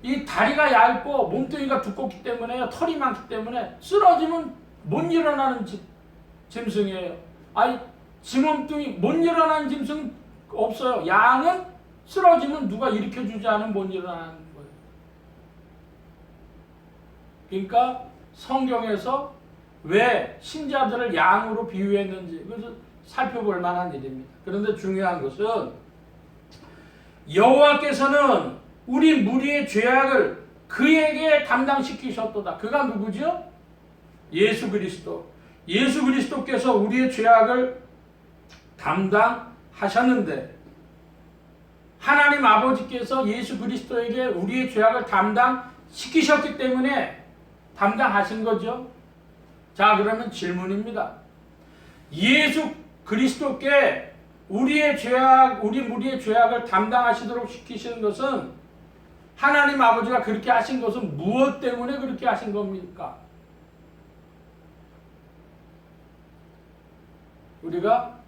이 다리가 얇고 몸뚱이가 두껍기 때문에요, 털이 많기 때문에 쓰러지면 못 일어나는 짐승이에요. 아니 지 몸뚱이 못 일어나는 짐승 없어요. 양은 쓰러지면 누가 일으켜주지 않으면 못 일어나는 거예요. 그러니까 성경에서 왜 신자들을 양으로 비유했는지 그래서 살펴볼 만한 일입니다. 그런데 중요한 것은 여호와께서는 우리 무리의 죄악을 그에게 담당시키셨도다. 그가 누구죠? 예수 그리스도. 예수 그리스도께서 우리의 죄악을 담당하셨는데 하나님 아버지께서 예수 그리스도에게 우리의 죄악을 담당시키셨기 때문에 담당하신 거죠. 자, 그러면 질문입니다. 예수 그리스도께 우리 무리의 죄악을 담당하시도록 시키시는 것은 하나님 아버지가 그렇게 하신 것은 무엇 때문에 그렇게 하신 겁니까? 우리가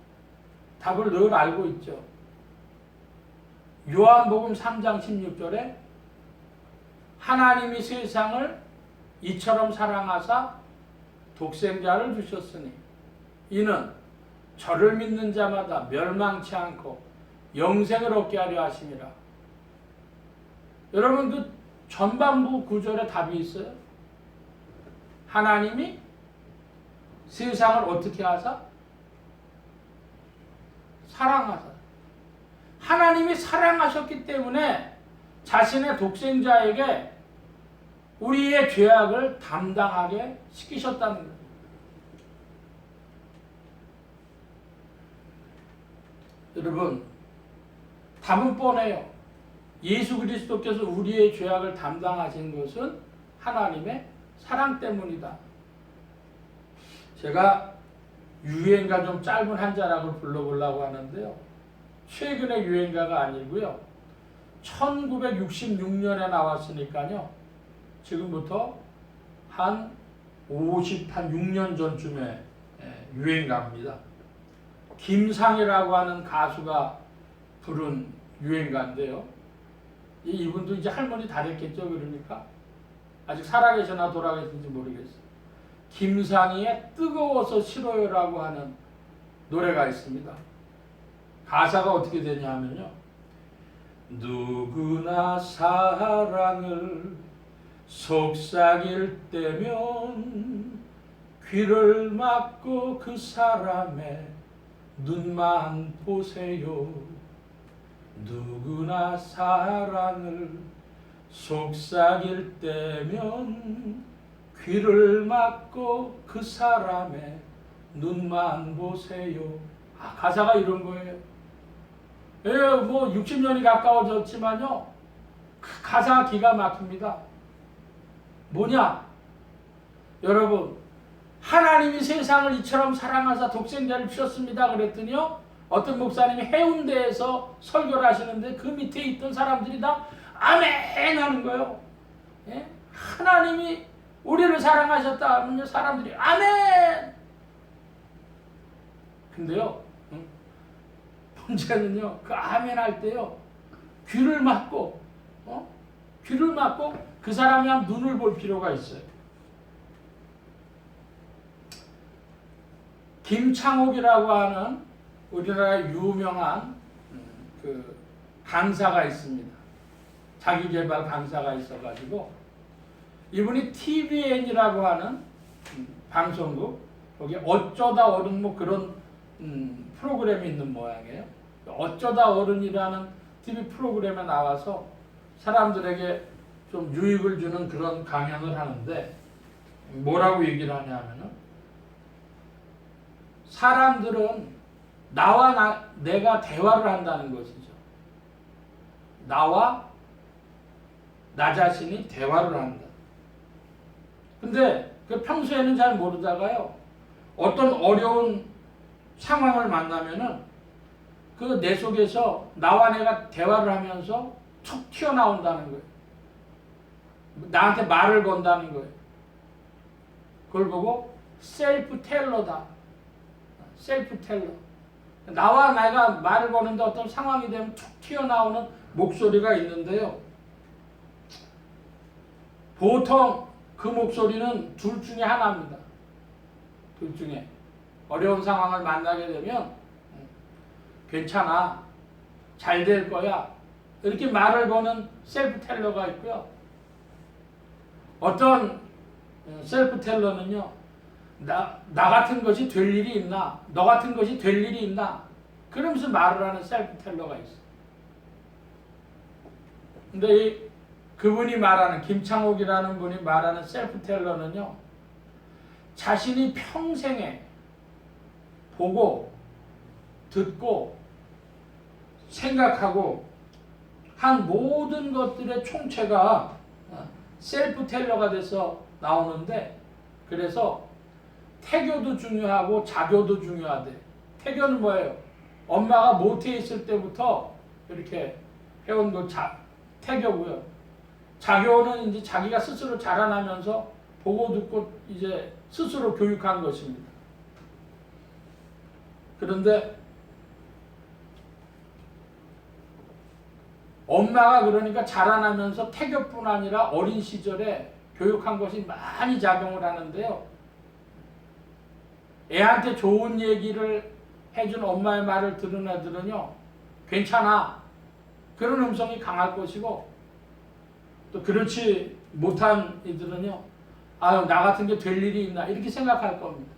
답을 늘 알고 있죠. 요한복음 3장 16절에 하나님이 세상을 이처럼 사랑하사 독생자를 주셨으니 이는 저를 믿는 자마다 멸망치 않고 영생을 얻게 하려 하심이라. 여러분 그 전반부 구절에 답이 있어요. 하나님이 세상을 어떻게 하사? 사랑하사. 하나님이 사랑하셨기 때문에 자신의 독생자에게 우리의 죄악을 담당하게 시키셨다는 거예요. 여러분, 답은 뻔해요. 예수 그리스도께서 우리의 죄악을 담당하신 것은 하나님의 사랑 때문이다. 제가 유행가 좀 짧은 한 자락을 불러보려고 하는데요. 최근의 유행가가 아니고요. 1966년에 나왔으니까요. 지금부터 한 6년 전쯤에 유행가입니다. 김상이라고 하는 가수가 부른 유행가인데요. 이분도 이제 할머니 다 됐겠죠. 그러니까 아직 살아계시나 돌아계신지 모르겠어요. 김상희의 뜨거워서 싫어요라고 하는 노래가 있습니다. 가사가 어떻게 되냐 하면요. 누구나 사랑을 속삭일 때면 귀를 막고 그 사람의 눈만 보세요. 누구나 사랑을 속삭일 때면 귀를 막고 그 사람의 눈만 보세요. 가사가 이런 거예요. 뭐 60년이 가까워졌지만요. 그 가사가 기가 막힙니다. 뭐냐? 여러분, 하나님이 세상을 이처럼 사랑하사 독생자를 주셨습니다. 그랬더니요. 어떤 목사님이 해운대에서 설교를 하시는데 그 밑에 있던 사람들이 다 아멘 하는 거예요. 예? 하나님이 우리를 사랑하셨다 하면 사람들이 아멘. 근데요. 문제는요. 그 아멘 할 때요. 귀를 막고 그 사람이 한 눈을 볼 필요가 있어요. 김창옥이라고 하는 우리나라 유명한 그 강사가 있습니다. 자기개발 강사가 있어가지고 이분이 TVN이라고 하는 방송국 거기 어쩌다 어른 뭐 그런 프로그램이 있는 모양이에요. 어쩌다 어른이라는 TV 프로그램에 나와서 사람들에게 좀 유익을 주는 그런 강연을 하는데 뭐라고 얘기를 하냐면은 사람들은 내가 대화를 한다는 것이죠. 나와 나 자신이 대화를 한다. 근데 그 평소에는 잘 모르다가요, 어떤 어려운 상황을 만나면은 그 내 속에서 나와 내가 대화를 하면서 툭 튀어나온다는 거예요. 나한테 말을 건다는 거예요. 그걸 보고 셀프 텔러다. 셀프 텔러. 나와 내가 말을 거는데 어떤 상황이 되면 툭 튀어나오는 목소리가 있는데요. 보통 그 목소리는 둘 중에 하나입니다. 둘 중에. 어려운 상황을 만나게 되면 괜찮아. 잘 될 거야. 이렇게 말을 거는 셀프 텔러가 있고요. 어떤 셀프 텔러는요, 나 같은 것이 될 일이 있나? 너 같은 것이 될 일이 있나? 그러면서 말을 하는 셀프 텔러가 있어. 근데 그분이 말하는, 김창옥이라는 분이 말하는 셀프 텔러는요, 자신이 평생에 보고, 듣고, 생각하고, 한 모든 것들의 총체가 셀프 텔러가 돼서 나오는데, 그래서 태교도 중요하고 자교도 중요하대. 태교는 뭐예요? 엄마가 모태에 있을 때부터 이렇게 해온 거 태교고요. 자교는 이제 자기가 스스로 자라나면서 보고 듣고 이제 스스로 교육한 것입니다. 그런데 엄마가 그러니까 자라나면서 태교뿐 아니라 어린 시절에 교육한 것이 많이 작용을 하는데요. 애한테 좋은 얘기를 해준 엄마의 말을 들은 애들은요, 괜찮아. 그런 음성이 강할 것이고, 또 그렇지 못한 이들은요, 아유, 나 같은 게 될 일이 있나, 이렇게 생각할 겁니다.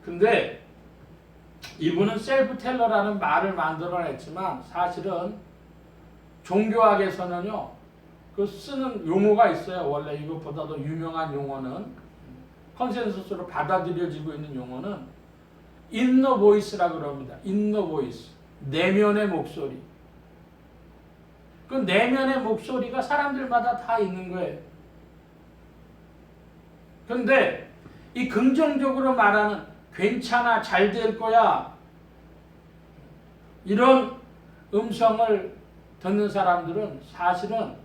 근데 이분은 셀프 텔러라는 말을 만들어냈지만 사실은 종교학에서는요, 그 쓰는 용어가 있어요. 원래 이것보다도 유명한 용어는, 컨센서스로 받아들여지고 있는 용어는 인너 보이스라고 그럽니다. 인너 보이스. 내면의 목소리. 그 내면의 목소리가 사람들마다 다 있는 거예요. 그런데 이 긍정적으로 말하는 괜찮아, 잘 될 거야, 이런 음성을 듣는 사람들은 사실은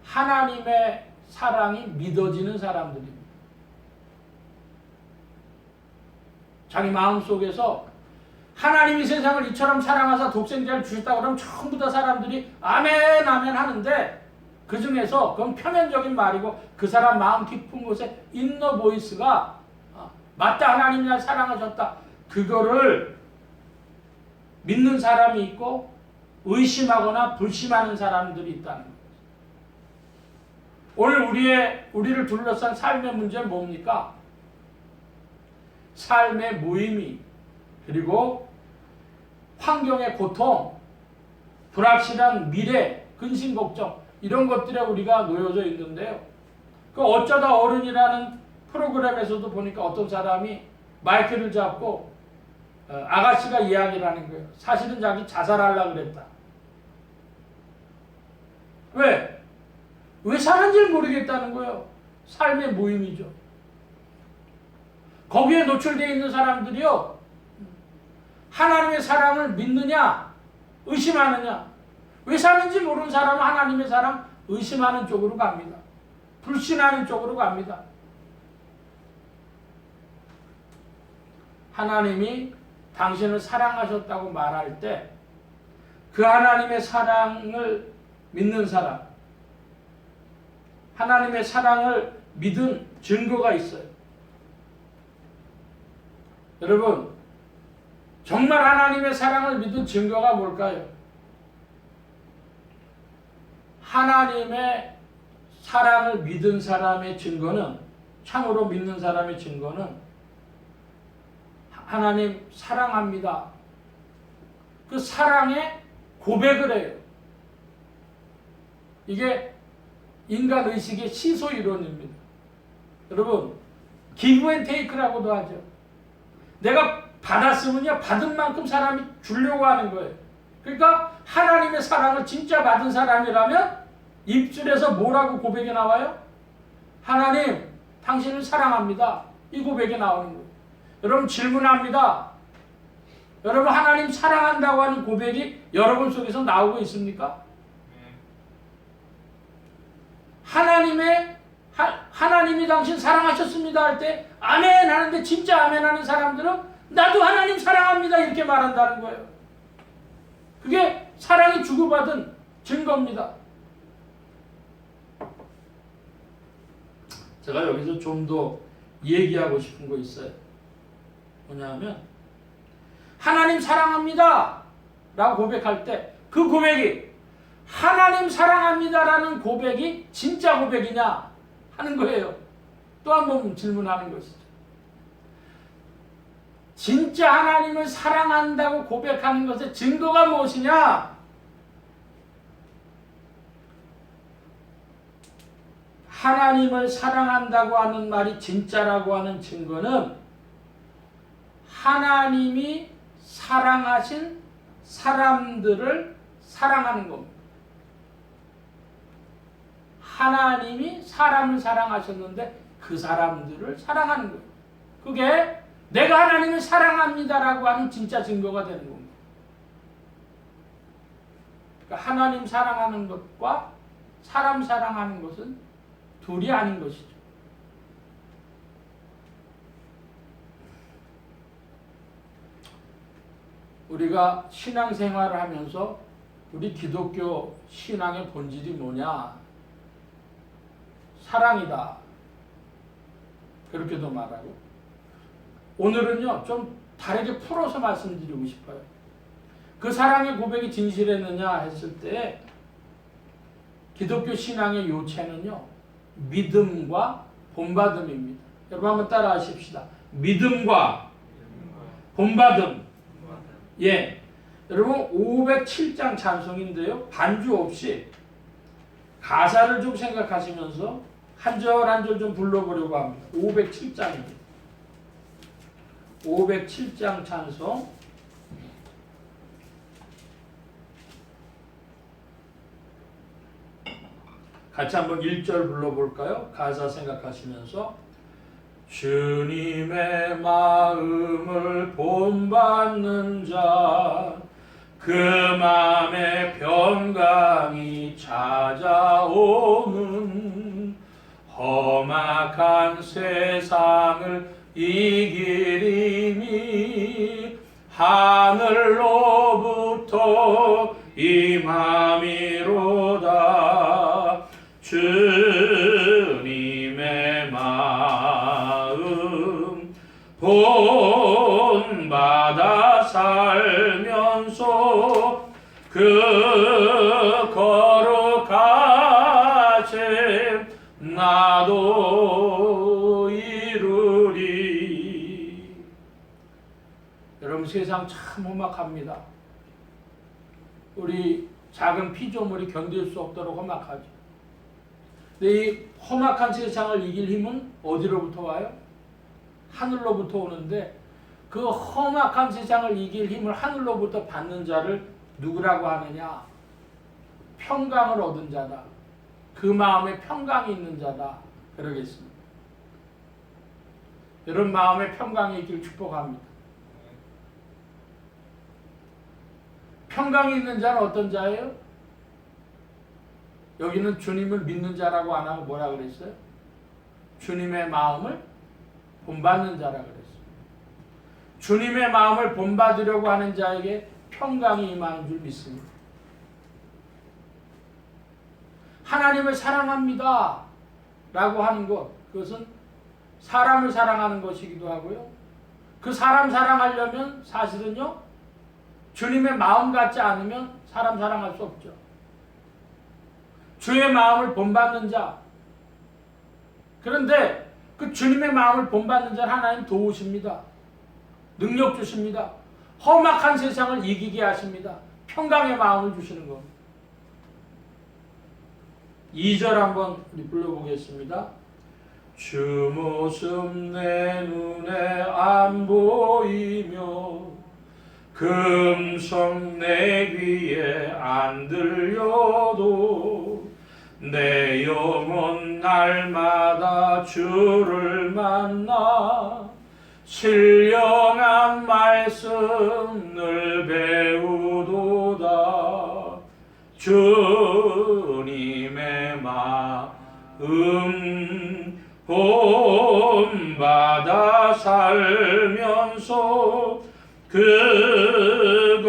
하나님의 사랑이 믿어지는 사람들입니다. 자기 마음속에서 하나님이 세상을 이처럼 사랑하사 독생자를 주셨다 그러면 전부 다 사람들이 아멘 아멘 하는데, 그 중에서 그건 표면적인 말이고 그 사람 마음 깊은 곳에 인너 보이스가 맞다, 하나님이 날 사랑하셨다, 그거를 믿는 사람이 있고 의심하거나 불심하는 사람들이 있다는 거예요. 오늘 우리를 둘러싼 삶의 문제는 뭡니까? 삶의 무의미, 그리고 환경의 고통, 불확실한 미래, 근심 걱정, 이런 것들에 우리가 놓여져 있는데요. 그 어쩌다 어른이라는 프로그램에서도 보니까 어떤 사람이 마이크를 잡고 아가씨가 이야기를 하는 거예요. 사실은 자기 자살하려고 그랬다. 왜? 왜 사는지를 모르겠다는 거예요. 삶의 무의미죠. 거기에 노출되어 있는 사람들이요, 하나님의 사랑을 믿느냐 의심하느냐. 왜 사는지 모르는 사람은 하나님의 사랑 의심하는 쪽으로 갑니다. 불신하는 쪽으로 갑니다. 하나님이 당신을 사랑하셨다고 말할 때 그 하나님의 사랑을 믿는 사람, 하나님의 사랑을 믿은 증거가 있어요. 여러분, 정말 하나님의 사랑을 믿은 증거가 뭘까요? 하나님의 사랑을 믿은 사람의 증거는, 참으로 믿는 사람의 증거는 하나님 사랑합니다, 그 사랑에 고백을 해요. 이게 인간의식의 시소이론입니다. 여러분, 기브 앤 테이크라고도 하죠. 내가 받았으면요, 받은 만큼 사람이 주려고 하는 거예요. 그러니까 하나님의 사랑을 진짜 받은 사람이라면 입술에서 뭐라고 고백이 나와요? 하나님, 당신을 사랑합니다. 이 고백이 나오는 거예요. 여러분 질문합니다. 여러분 하나님 사랑한다고 하는 고백이 여러분 속에서 나오고 있습니까? 하나님이 당신 사랑하셨습니다 할 때 아멘 하는데 진짜 아멘 하는 사람들은 나도 하나님 사랑합니다 이렇게 말한다는 거예요. 그게 사랑이 주고받은 증거입니다. 제가 여기서 좀 더 얘기하고 싶은 거 있어요. 뭐냐면 하나님 사랑합니다 라고 고백할 때 그 고백이 하나님 사랑합니다라는 고백이 진짜 고백이냐 하는 거예요. 또 한 번 질문하는 것이죠. 진짜 하나님을 사랑한다고 고백하는 것의 증거가 무엇이냐? 하나님을 사랑한다고 하는 말이 진짜라고 하는 증거는 하나님이 사랑하신 사람들을 사랑하는 겁니다. 하나님이 사람을 사랑하셨는데 그 사람들을 사랑하는 거예요. 그게 내가 하나님을 사랑합니다라고 하는 진짜 증거가 되는 겁니다. 그러니까 하나님 사랑하는 것과 사람 사랑하는 것은 둘이 아닌 것이죠. 우리가 신앙생활을 하면서 우리 기독교 신앙의 본질이 뭐냐? 사랑이다. 그렇게도 말하고 오늘은요 좀 다르게 풀어서 말씀드리고 싶어요. 그 사랑의 고백이 진실했느냐 했을 때 기독교 신앙의 요체는요 믿음과 본받음입니다. 여러분 한번 따라 하십시다. 믿음과 본받음. 예, 여러분 507장 찬송인데요 반주 없이 가사를 좀 생각하시면서 한 절 한 절 좀 불러보려고 합니다. 507장입니다. 507장 찬송 같이 한번 1절 불러볼까요? 가사 생각하시면서 주님의 마음을 본받는 자 그 맘에 평강이 찾아오는 험악한 세상을 이기리니 하늘로부터 임함이로다. 주님의 마음 본받아 살면서 그 거룩하신 나도 이루리. 여러분 세상 참 험악합니다. 우리 작은 피조물이 견딜 수 없도록 험악하죠. 근데 이 험악한 세상을 이길 힘은 어디로부터 와요? 하늘로부터 오는데 그 험악한 세상을 이길 힘을 하늘로부터 받는 자를 누구라고 하느냐? 평강을 얻은 자다. 그 마음에 평강이 있는 자다. 그러겠습니다. 여러분 마음에 평강이 있길 축복합니다. 평강이 있는 자는 어떤 자예요? 여기는 주님을 믿는 자라고 안 하고 뭐라 그랬어요? 주님의 마음을 본받는 자라 그랬어요. 주님의 마음을 본받으려고 하는 자에게 평강이 임하는 줄 믿습니다. 하나님을 사랑합니다 라고 하는 것, 그것은 사람을 사랑하는 것이기도 하고요. 그 사람 사랑하려면 사실은요 주님의 마음 같지 않으면 사람 사랑할 수 없죠. 주의 마음을 본받는 자. 그런데 그 주님의 마음을 본받는 자를 하나님 도우십니다. 능력 주십니다. 험악한 세상을 이기게 하십니다. 평강의 마음을 주시는 겁니다. 2절 한번 우리 불러보겠습니다. 주 모습 내 눈에 안 보이며 금성 내 귀에 안 들려도 내 영혼 날마다 주를 만나 신령한 말씀을 배우도다. 주님의 마음 본받아 살면서 그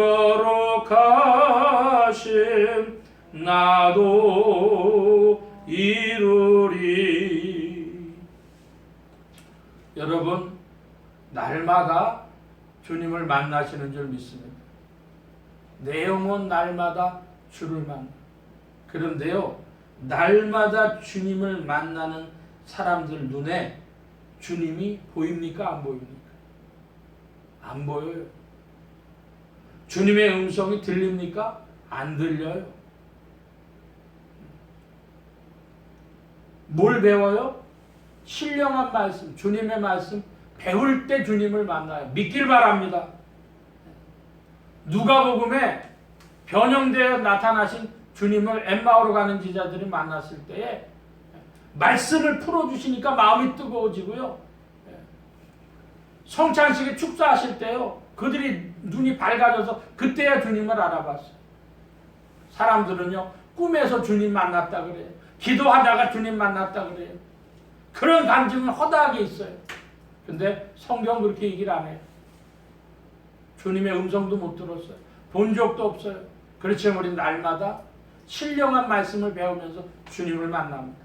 거룩하심 나도 이루리. 여러분, 날마다 주님을 만나시는 줄 믿습니다. 내 영혼 날마다 주를 만나. 그런데요, 날마다 주님을 만나는 사람들 눈에 주님이 보입니까? 안 보입니까? 안 보여요. 주님의 음성이 들립니까? 안 들려요. 뭘 배워요? 신령한 말씀, 주님의 말씀 배울 때 주님을 만나요. 믿길 바랍니다. 누가복음에 변형되어 나타나신 주님을 엠마오로 가는 제자들이 만났을 때에 말씀을 풀어주시니까 마음이 뜨거워지고요. 성찬식에 축사하실 때요, 그들이 눈이 밝아져서 그때야 주님을 알아봤어요. 사람들은요, 꿈에서 주님 만났다 그래요. 기도하다가 주님 만났다 그래요. 그런 감정은 허다하게 있어요. 근데 성경 그렇게 얘기를 안 해요. 주님의 음성도 못 들었어요. 본 적도 없어요. 그렇지만 우리 날마다 신령한 말씀을 배우면서 주님을 만납니다.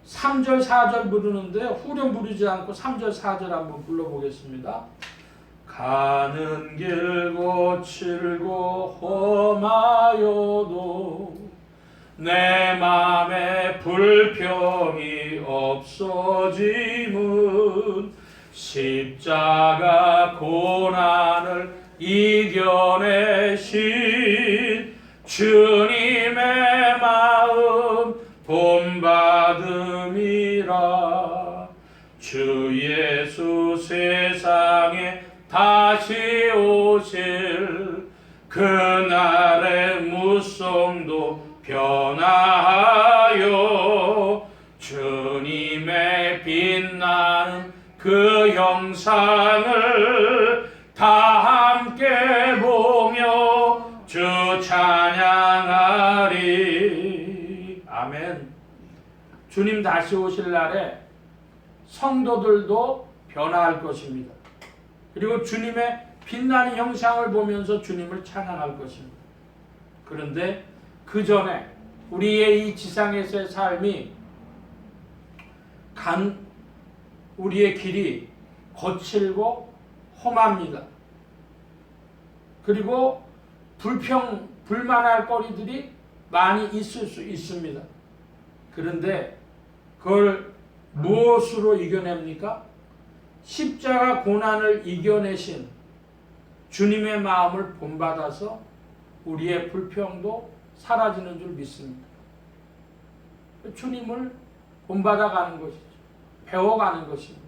3절 4절 부르는데요, 후렴 부르지 않고 3절 4절 한번 불러보겠습니다. 가는 길 거칠고 험하여도 내 맘에 불평이 없어짐은 십자가 고난을 이겨내신 주님의 마음 본받음이라. 주 예수 세상에 다시 오실 그날의 무성도 변화하여 주님의 빛나는 그 형상을 다 함께 보며 주 찬양하리. 아멘. 주님 다시 오실 날에 성도들도 변화할 것입니다. 그리고 주님의 빛나는 형상을 보면서 주님을 찬양할 것입니다. 그런데 그 전에 우리의 이 지상에서의 삶이 우리의 길이 거칠고 험합니다. 그리고 불만할 거리들이 많이 있을 수 있습니다. 그런데 그걸 무엇으로 이겨냅니까? 십자가 고난을 이겨내신 주님의 마음을 본받아서 우리의 불평도 사라지는 줄 믿습니다. 주님을 본받아가는 것이죠. 배워가는 것입니다.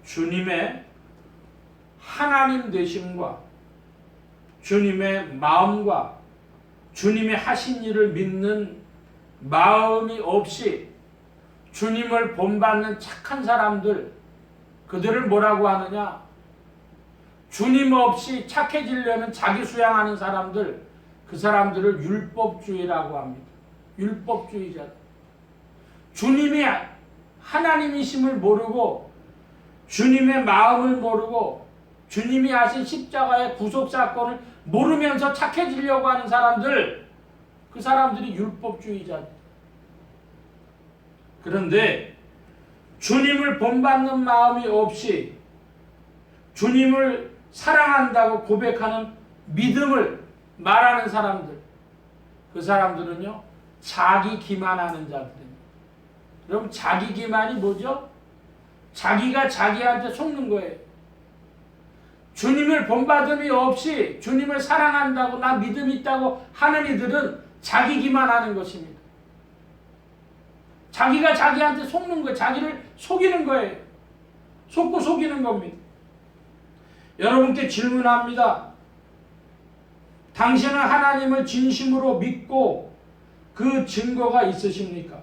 주님의 하나님 되심과 주님의 마음과 주님의 하신 일을 믿는 마음이 없이 주님을 본받는 착한 사람들, 그들을 뭐라고 하느냐? 주님 없이 착해지려는 자기 수양하는 사람들, 그 사람들을 율법주의라고 합니다. 율법주의자. 주님이 하나님이심을 모르고 주님의 마음을 모르고 주님이 하신 십자가의 구속사건을 모르면서 착해지려고 하는 사람들, 그 사람들이 율법주의자. 그런데 주님을 본받는 마음이 없이 주님을 사랑한다고 고백하는 믿음을 말하는 사람들, 그 사람들은요, 자기 기만하는 자들입니다. 여러분, 자기 기만이 뭐죠? 자기가 자기한테 속는 거예요. 주님을 본받음이 없이 주님을 사랑한다고 나 믿음이 있다고 하는 이들은 자기 기만하는 것입니다. 자기가 자기한테 속는 거예요. 자기를 속이는 거예요. 속고 속이는 겁니다. 여러분께 질문합니다. 당신은 하나님을 진심으로 믿고 그 증거가 있으십니까?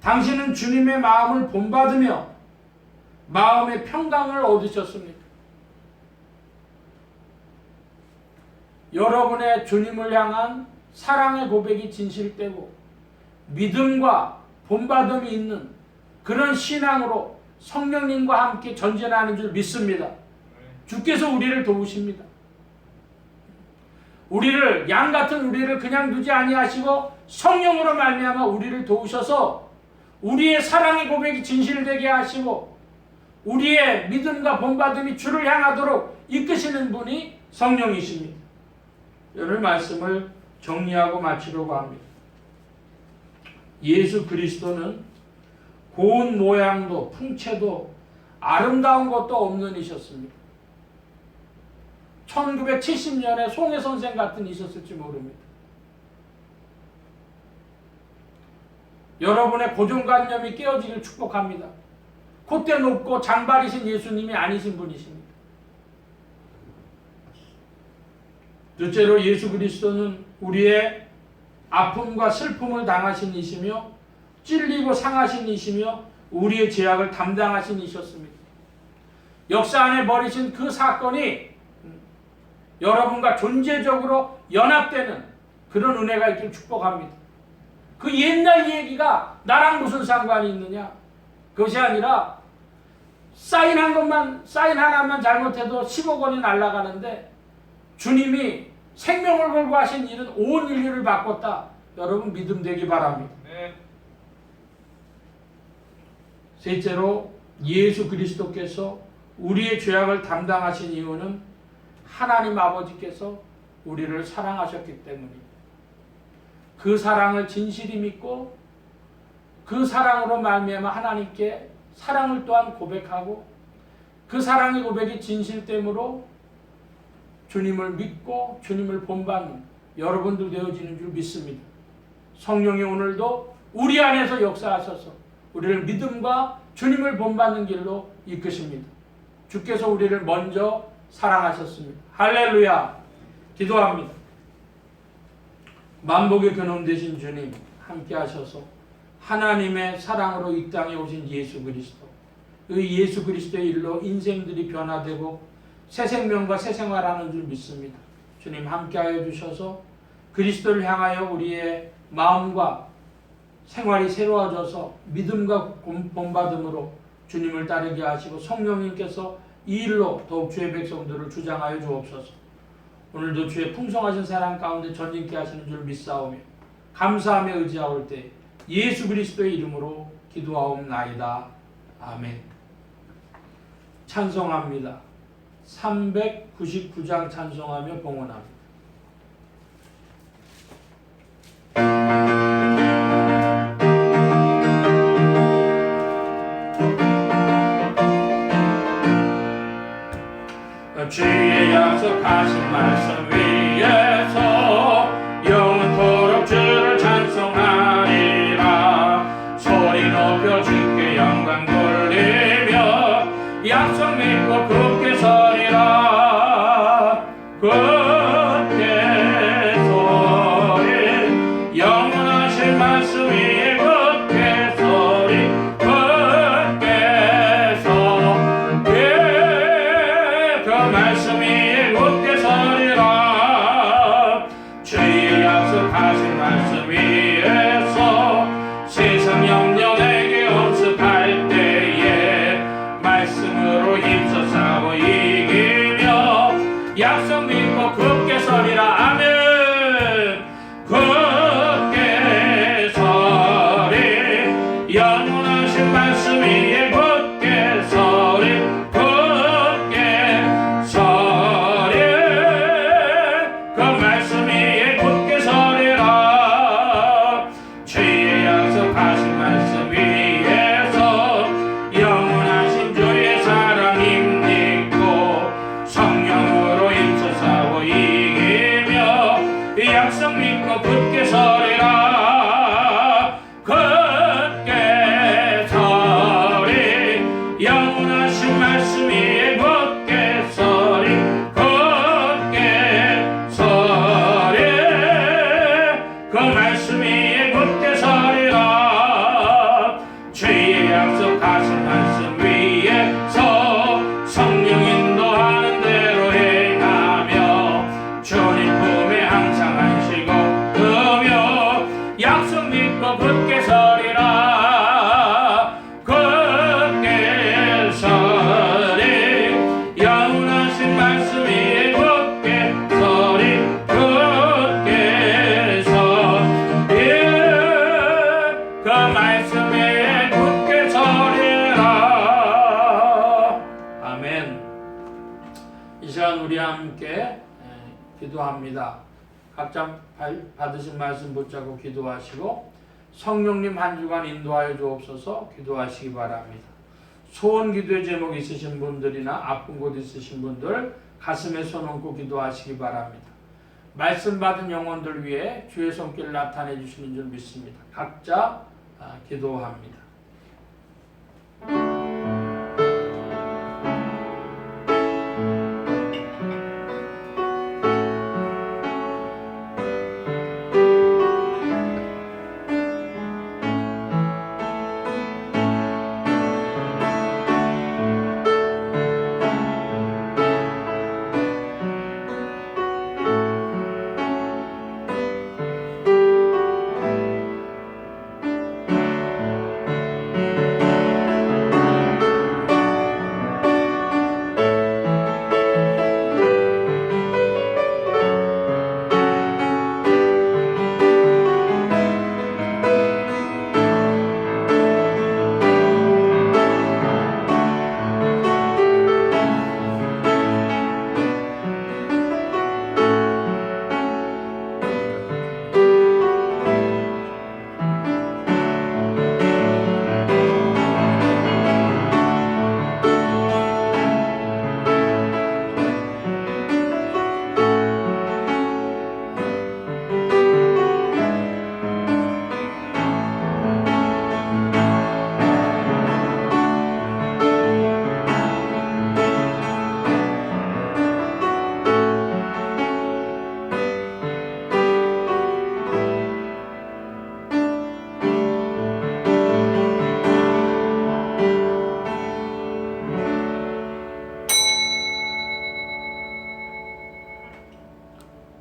당신은 주님의 마음을 본받으며 마음의 평강을 얻으셨습니까? 여러분의 주님을 향한 사랑의 고백이 진실되고 믿음과 본받음이 있는 그런 신앙으로 성령님과 함께 전진하는 줄 믿습니다. 주께서 우리를 도우십니다. 우리를, 양 같은 우리를 그냥 두지 아니하시고 성령으로 말미암아 우리를 도우셔서 우리의 사랑의 고백이 진실되게 하시고 우리의 믿음과 본받음이 주를 향하도록 이끄시는 분이 성령이십니다. 오늘 말씀을 정리하고 마치려고 합니다. 예수 그리스도는 고운 모양도 풍채도 아름다운 것도 없는 이셨습니다. 1970년에 송해 선생 같은 이셨을지 모릅니다. 여러분의 고정관념이 깨어지길 축복합니다. 콧대 높고 장발이신 예수님이 아니신 분이십니다. 둘째로 예수 그리스도는 우리의 아픔과 슬픔을 당하신 이시며 찔리고 상하신 이시며 우리의 죄악을 담당하신 이셨습니다. 역사 안에 벌이신 그 사건이 여러분과 존재적으로 연합되는 그런 은혜가 있길 축복합니다. 그 옛날 얘기가 나랑 무슨 상관이 있느냐? 그것이 아니라 사인 하나만 잘못해도 10억 원이 날아가는데 주님이 생명을 걸고 하신 일은 온 인류를 바꿨다. 여러분 믿음 되기 바랍니다. 네. 셋째로 예수 그리스도께서 우리의 죄악을 담당하신 이유는 하나님 아버지께서 우리를 사랑하셨기 때문입니다. 그 사랑을 진실히 믿고 그 사랑으로 말미암아 하나님께 사랑을 또한 고백하고 그 사랑의 고백이 진실됨으로 주님을 믿고 주님을 본받는 여러분들 되어지는 줄 믿습니다. 성령이 오늘도 우리 안에서 역사하셔서 우리를 믿음과 주님을 본받는 길로 이끄십니다. 주께서 우리를 먼저 사랑하셨습니다. 할렐루야. 기도합니다. 만복의 근원 되신 주님 함께 하셔서 하나님의 사랑으로 이 땅에 오신 예수 그리스도, 이 예수 그리스도의 일로 인생들이 변화되고 새 생명과 새 생활하는 줄 믿습니다. 주님 함께하여 주셔서 그리스도를 향하여 우리의 마음과 생활이 새로워져서 믿음과 본받음으로 주님을 따르게 하시고 성령님께서 이 일로 더욱 주의 백성들을 주장하여 주옵소서. 오늘도 주의 풍성하신 사랑 가운데 전진케 하시는 줄 믿사오며 감사하며 의지하올 때 예수 그리스도의 이름으로 기도하옵나이다. 아멘. 찬송합니다. 399장 찬송하며 봉헌합니다. 주의 약속하신 말씀 위에서 영원토록 주를 찬송하리라. 소리 높여 주께 영광 돌리며 약속 믿고 굳게 서리라. 굳게 서리 영원하신 말씀 위에 굳게 서리. 굳게 서리 그 말씀 위에 굳게 서리라. 주의 약속하신 말씀 위에서 세상 영령에게 온습할 때에 말씀으로 힘써 싸워 이기며 약속 믿고 굳게 서리라. 아멘. 굳게 서리 영원하신 말씀 위에 굳게 서리. 굳게 서리 그 말씀 위에 굳게 서리라. 주의 약속하신 말씀 위에서 영원하신 주의 사랑 힘입고 성령으로 힘써 싸워 이기며 우리 함께 기도합니다. 각자 받으신 말씀 붙잡고 기도하시고 성령님 한 주간 인도하여 주옵소서. 기도하시기 바랍니다. 소원 기도의 제목 있으신 분들이나 아픈 곳 있으신 분들 가슴에 손 얹고 기도하시기 바랍니다. 말씀 받은 영혼들 위해 주의 손길 나타내 주시는 줄 믿습니다. 각자 기도합니다.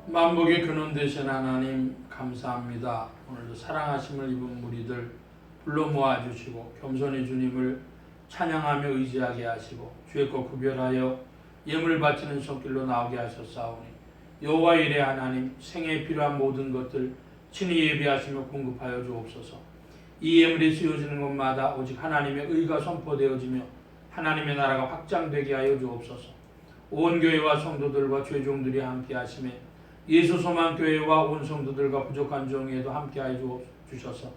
만복의 근원 되신 하나님 감사합니다. 오늘도 사랑하심을 입은 무리들 불러 모아주시고 겸손히 주님을 찬양하며 의지하게 하시고 주의 것 구별하여 예물 바치는 손길로 나오게 하셨사오니 여호와 일의 하나님 생애에 필요한 모든 것들 친히 예비하시며 공급하여 주옵소서. 이 예물이 쓰여지는 곳마다 오직 하나님의 의가 선포되어지며 하나님의 나라가 확장되게 하여 주옵소서. 온 교회와 성도들과 죄종들이 함께 하심에 예수 소망교회와 온 성도들과 부족한 종에도 함께하여 주셔서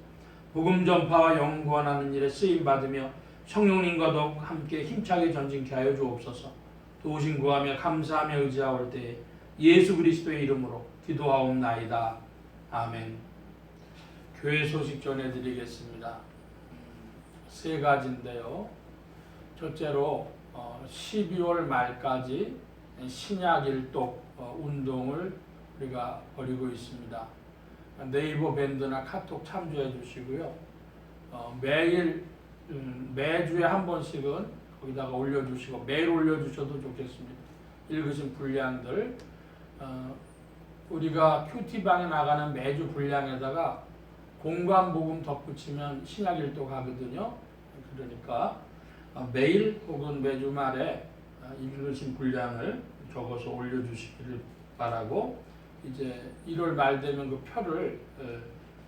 복음 전파와 영혼 구원하는 일에 쓰임 받으며 성령님과 더욱 함께 힘차게 전진케 하여 주옵소서. 도우심 구하며 감사하며 의지하올 때에 예수 그리스도의 이름으로 기도하옵나이다. 아멘. 교회 소식 전해드리겠습니다. 세 가지인데요. 첫째로 12월 말까지 신약일독 운동을 우리가 벌이고 있습니다. 네이버 밴드나 카톡 참조해 주시고요. 매주에 한 번씩은 거기다가 올려주시고 매일 올려주셔도 좋겠습니다. 읽으신 분량들 우리가 큐티방에 나가는 매주 분량에다가 공관복음 덧붙이면 신약일독 하거든요. 그러니까 매일 혹은 매주 말에 읽으신 분량을 적어서 올려주시기를 바라고 이제 1월 말 되면 그 표를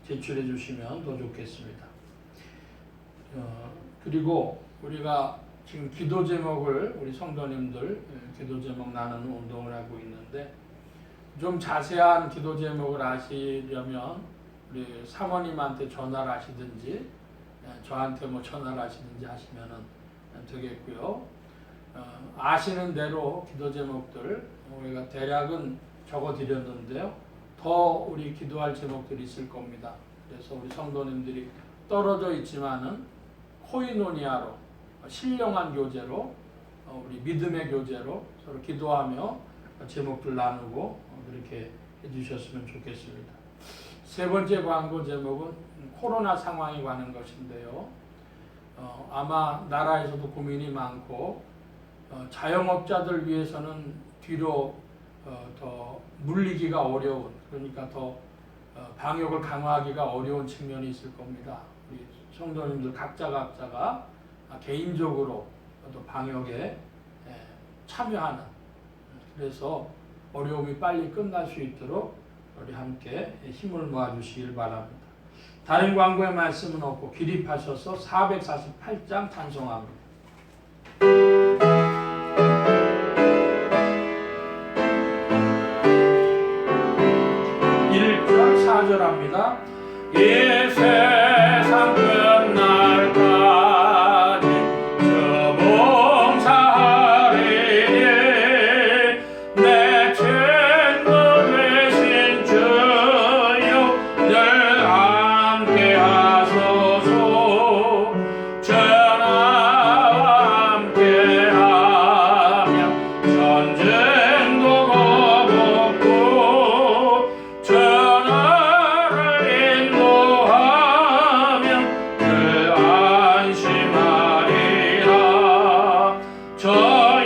제출해 주시면 더 좋겠습니다. 그리고 우리가 지금 기도 제목을 우리 성도님들 기도 제목 나누는 운동을 하고 있는데 좀 자세한 기도 제목을 아시려면 우리 사모님한테 전화를 하시든지 저한테 뭐 전화를 하시든지 하시면은 되겠고요. 아시는 대로 기도 제목들 우리가 대략은 적어 드렸는데요. 더 우리 기도할 제목들이 있을 겁니다. 그래서 우리 성도님들이 떨어져 있지만은 코이노니아로 신령한 교제로 우리 믿음의 교제로 서로 기도하며 제목들 나누고 그렇게 해주셨으면 좋겠습니다. 세 번째 광고 제목은 코로나 상황에 관한 것인데요. 아마 나라에서도 고민이 많고 자영업자들 위해서는 뒤로 더 물리기가 어려운, 그러니까 더 방역을 강화하기가 어려운 측면이 있을 겁니다. 우리 성도님들 각자가 개인적으로 또 방역에 참여하는, 그래서 어려움이 빨리 끝날 수 있도록 우리 함께 힘을 모아주시길 바랍니다. 다른 광고의 말씀은 없고 기립하셔서 448장 찬송합니다. 시작. 이 세상 끝날까지 저 봉사하리니 내 친구 되신 주여 늘 함께 하소서. 전하와 함께 하며 전쟁도 거벗고 전하를 인도하며 늘 안심하리라. 저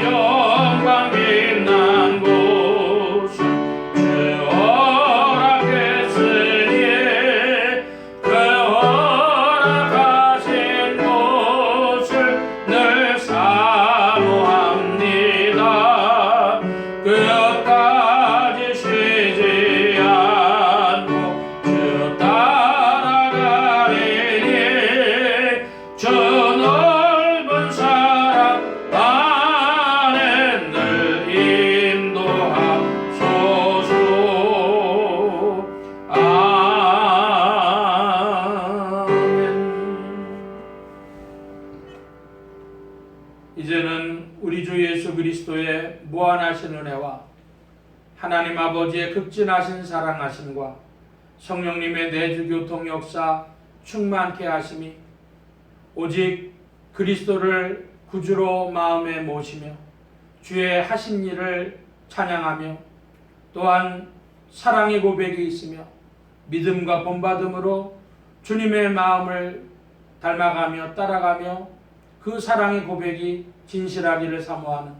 영광 빛난 곳을 주 허락했으니 그 허락하신 곳을 늘 사모합니다. 끝까지 쉬지 않고 주 따라가리니 저 넓은 사랑 안에 늘 인도하소서. 아멘. 이제는 우리 주 예수 그리스도의 무한하신 은혜와 하나님 아버지의 극진하신 사랑하심과 성령님의 내주 교통 역사 충만케 하심이 오직 그리스도를 구주로 마음에 모시며 주의 하신 일을 찬양하며 또한 사랑의 고백이 있으며 믿음과 본받음으로 주님의 마음을 닮아가며 따라가며 그 사랑의 고백이 진실하기를 사모하는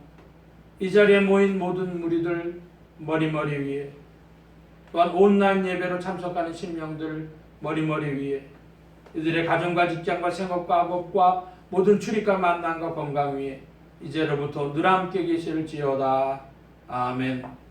이 자리에 모인 모든 무리들 머리머리 위에 또한 온라인 예배로 참석하는 심령들 머리머리 위에 이들의 가정과 직장과 생업과 학업과 모든 출입과 만남과 건강 위에 이제로부터 늘 함께 계실지어다. 아멘.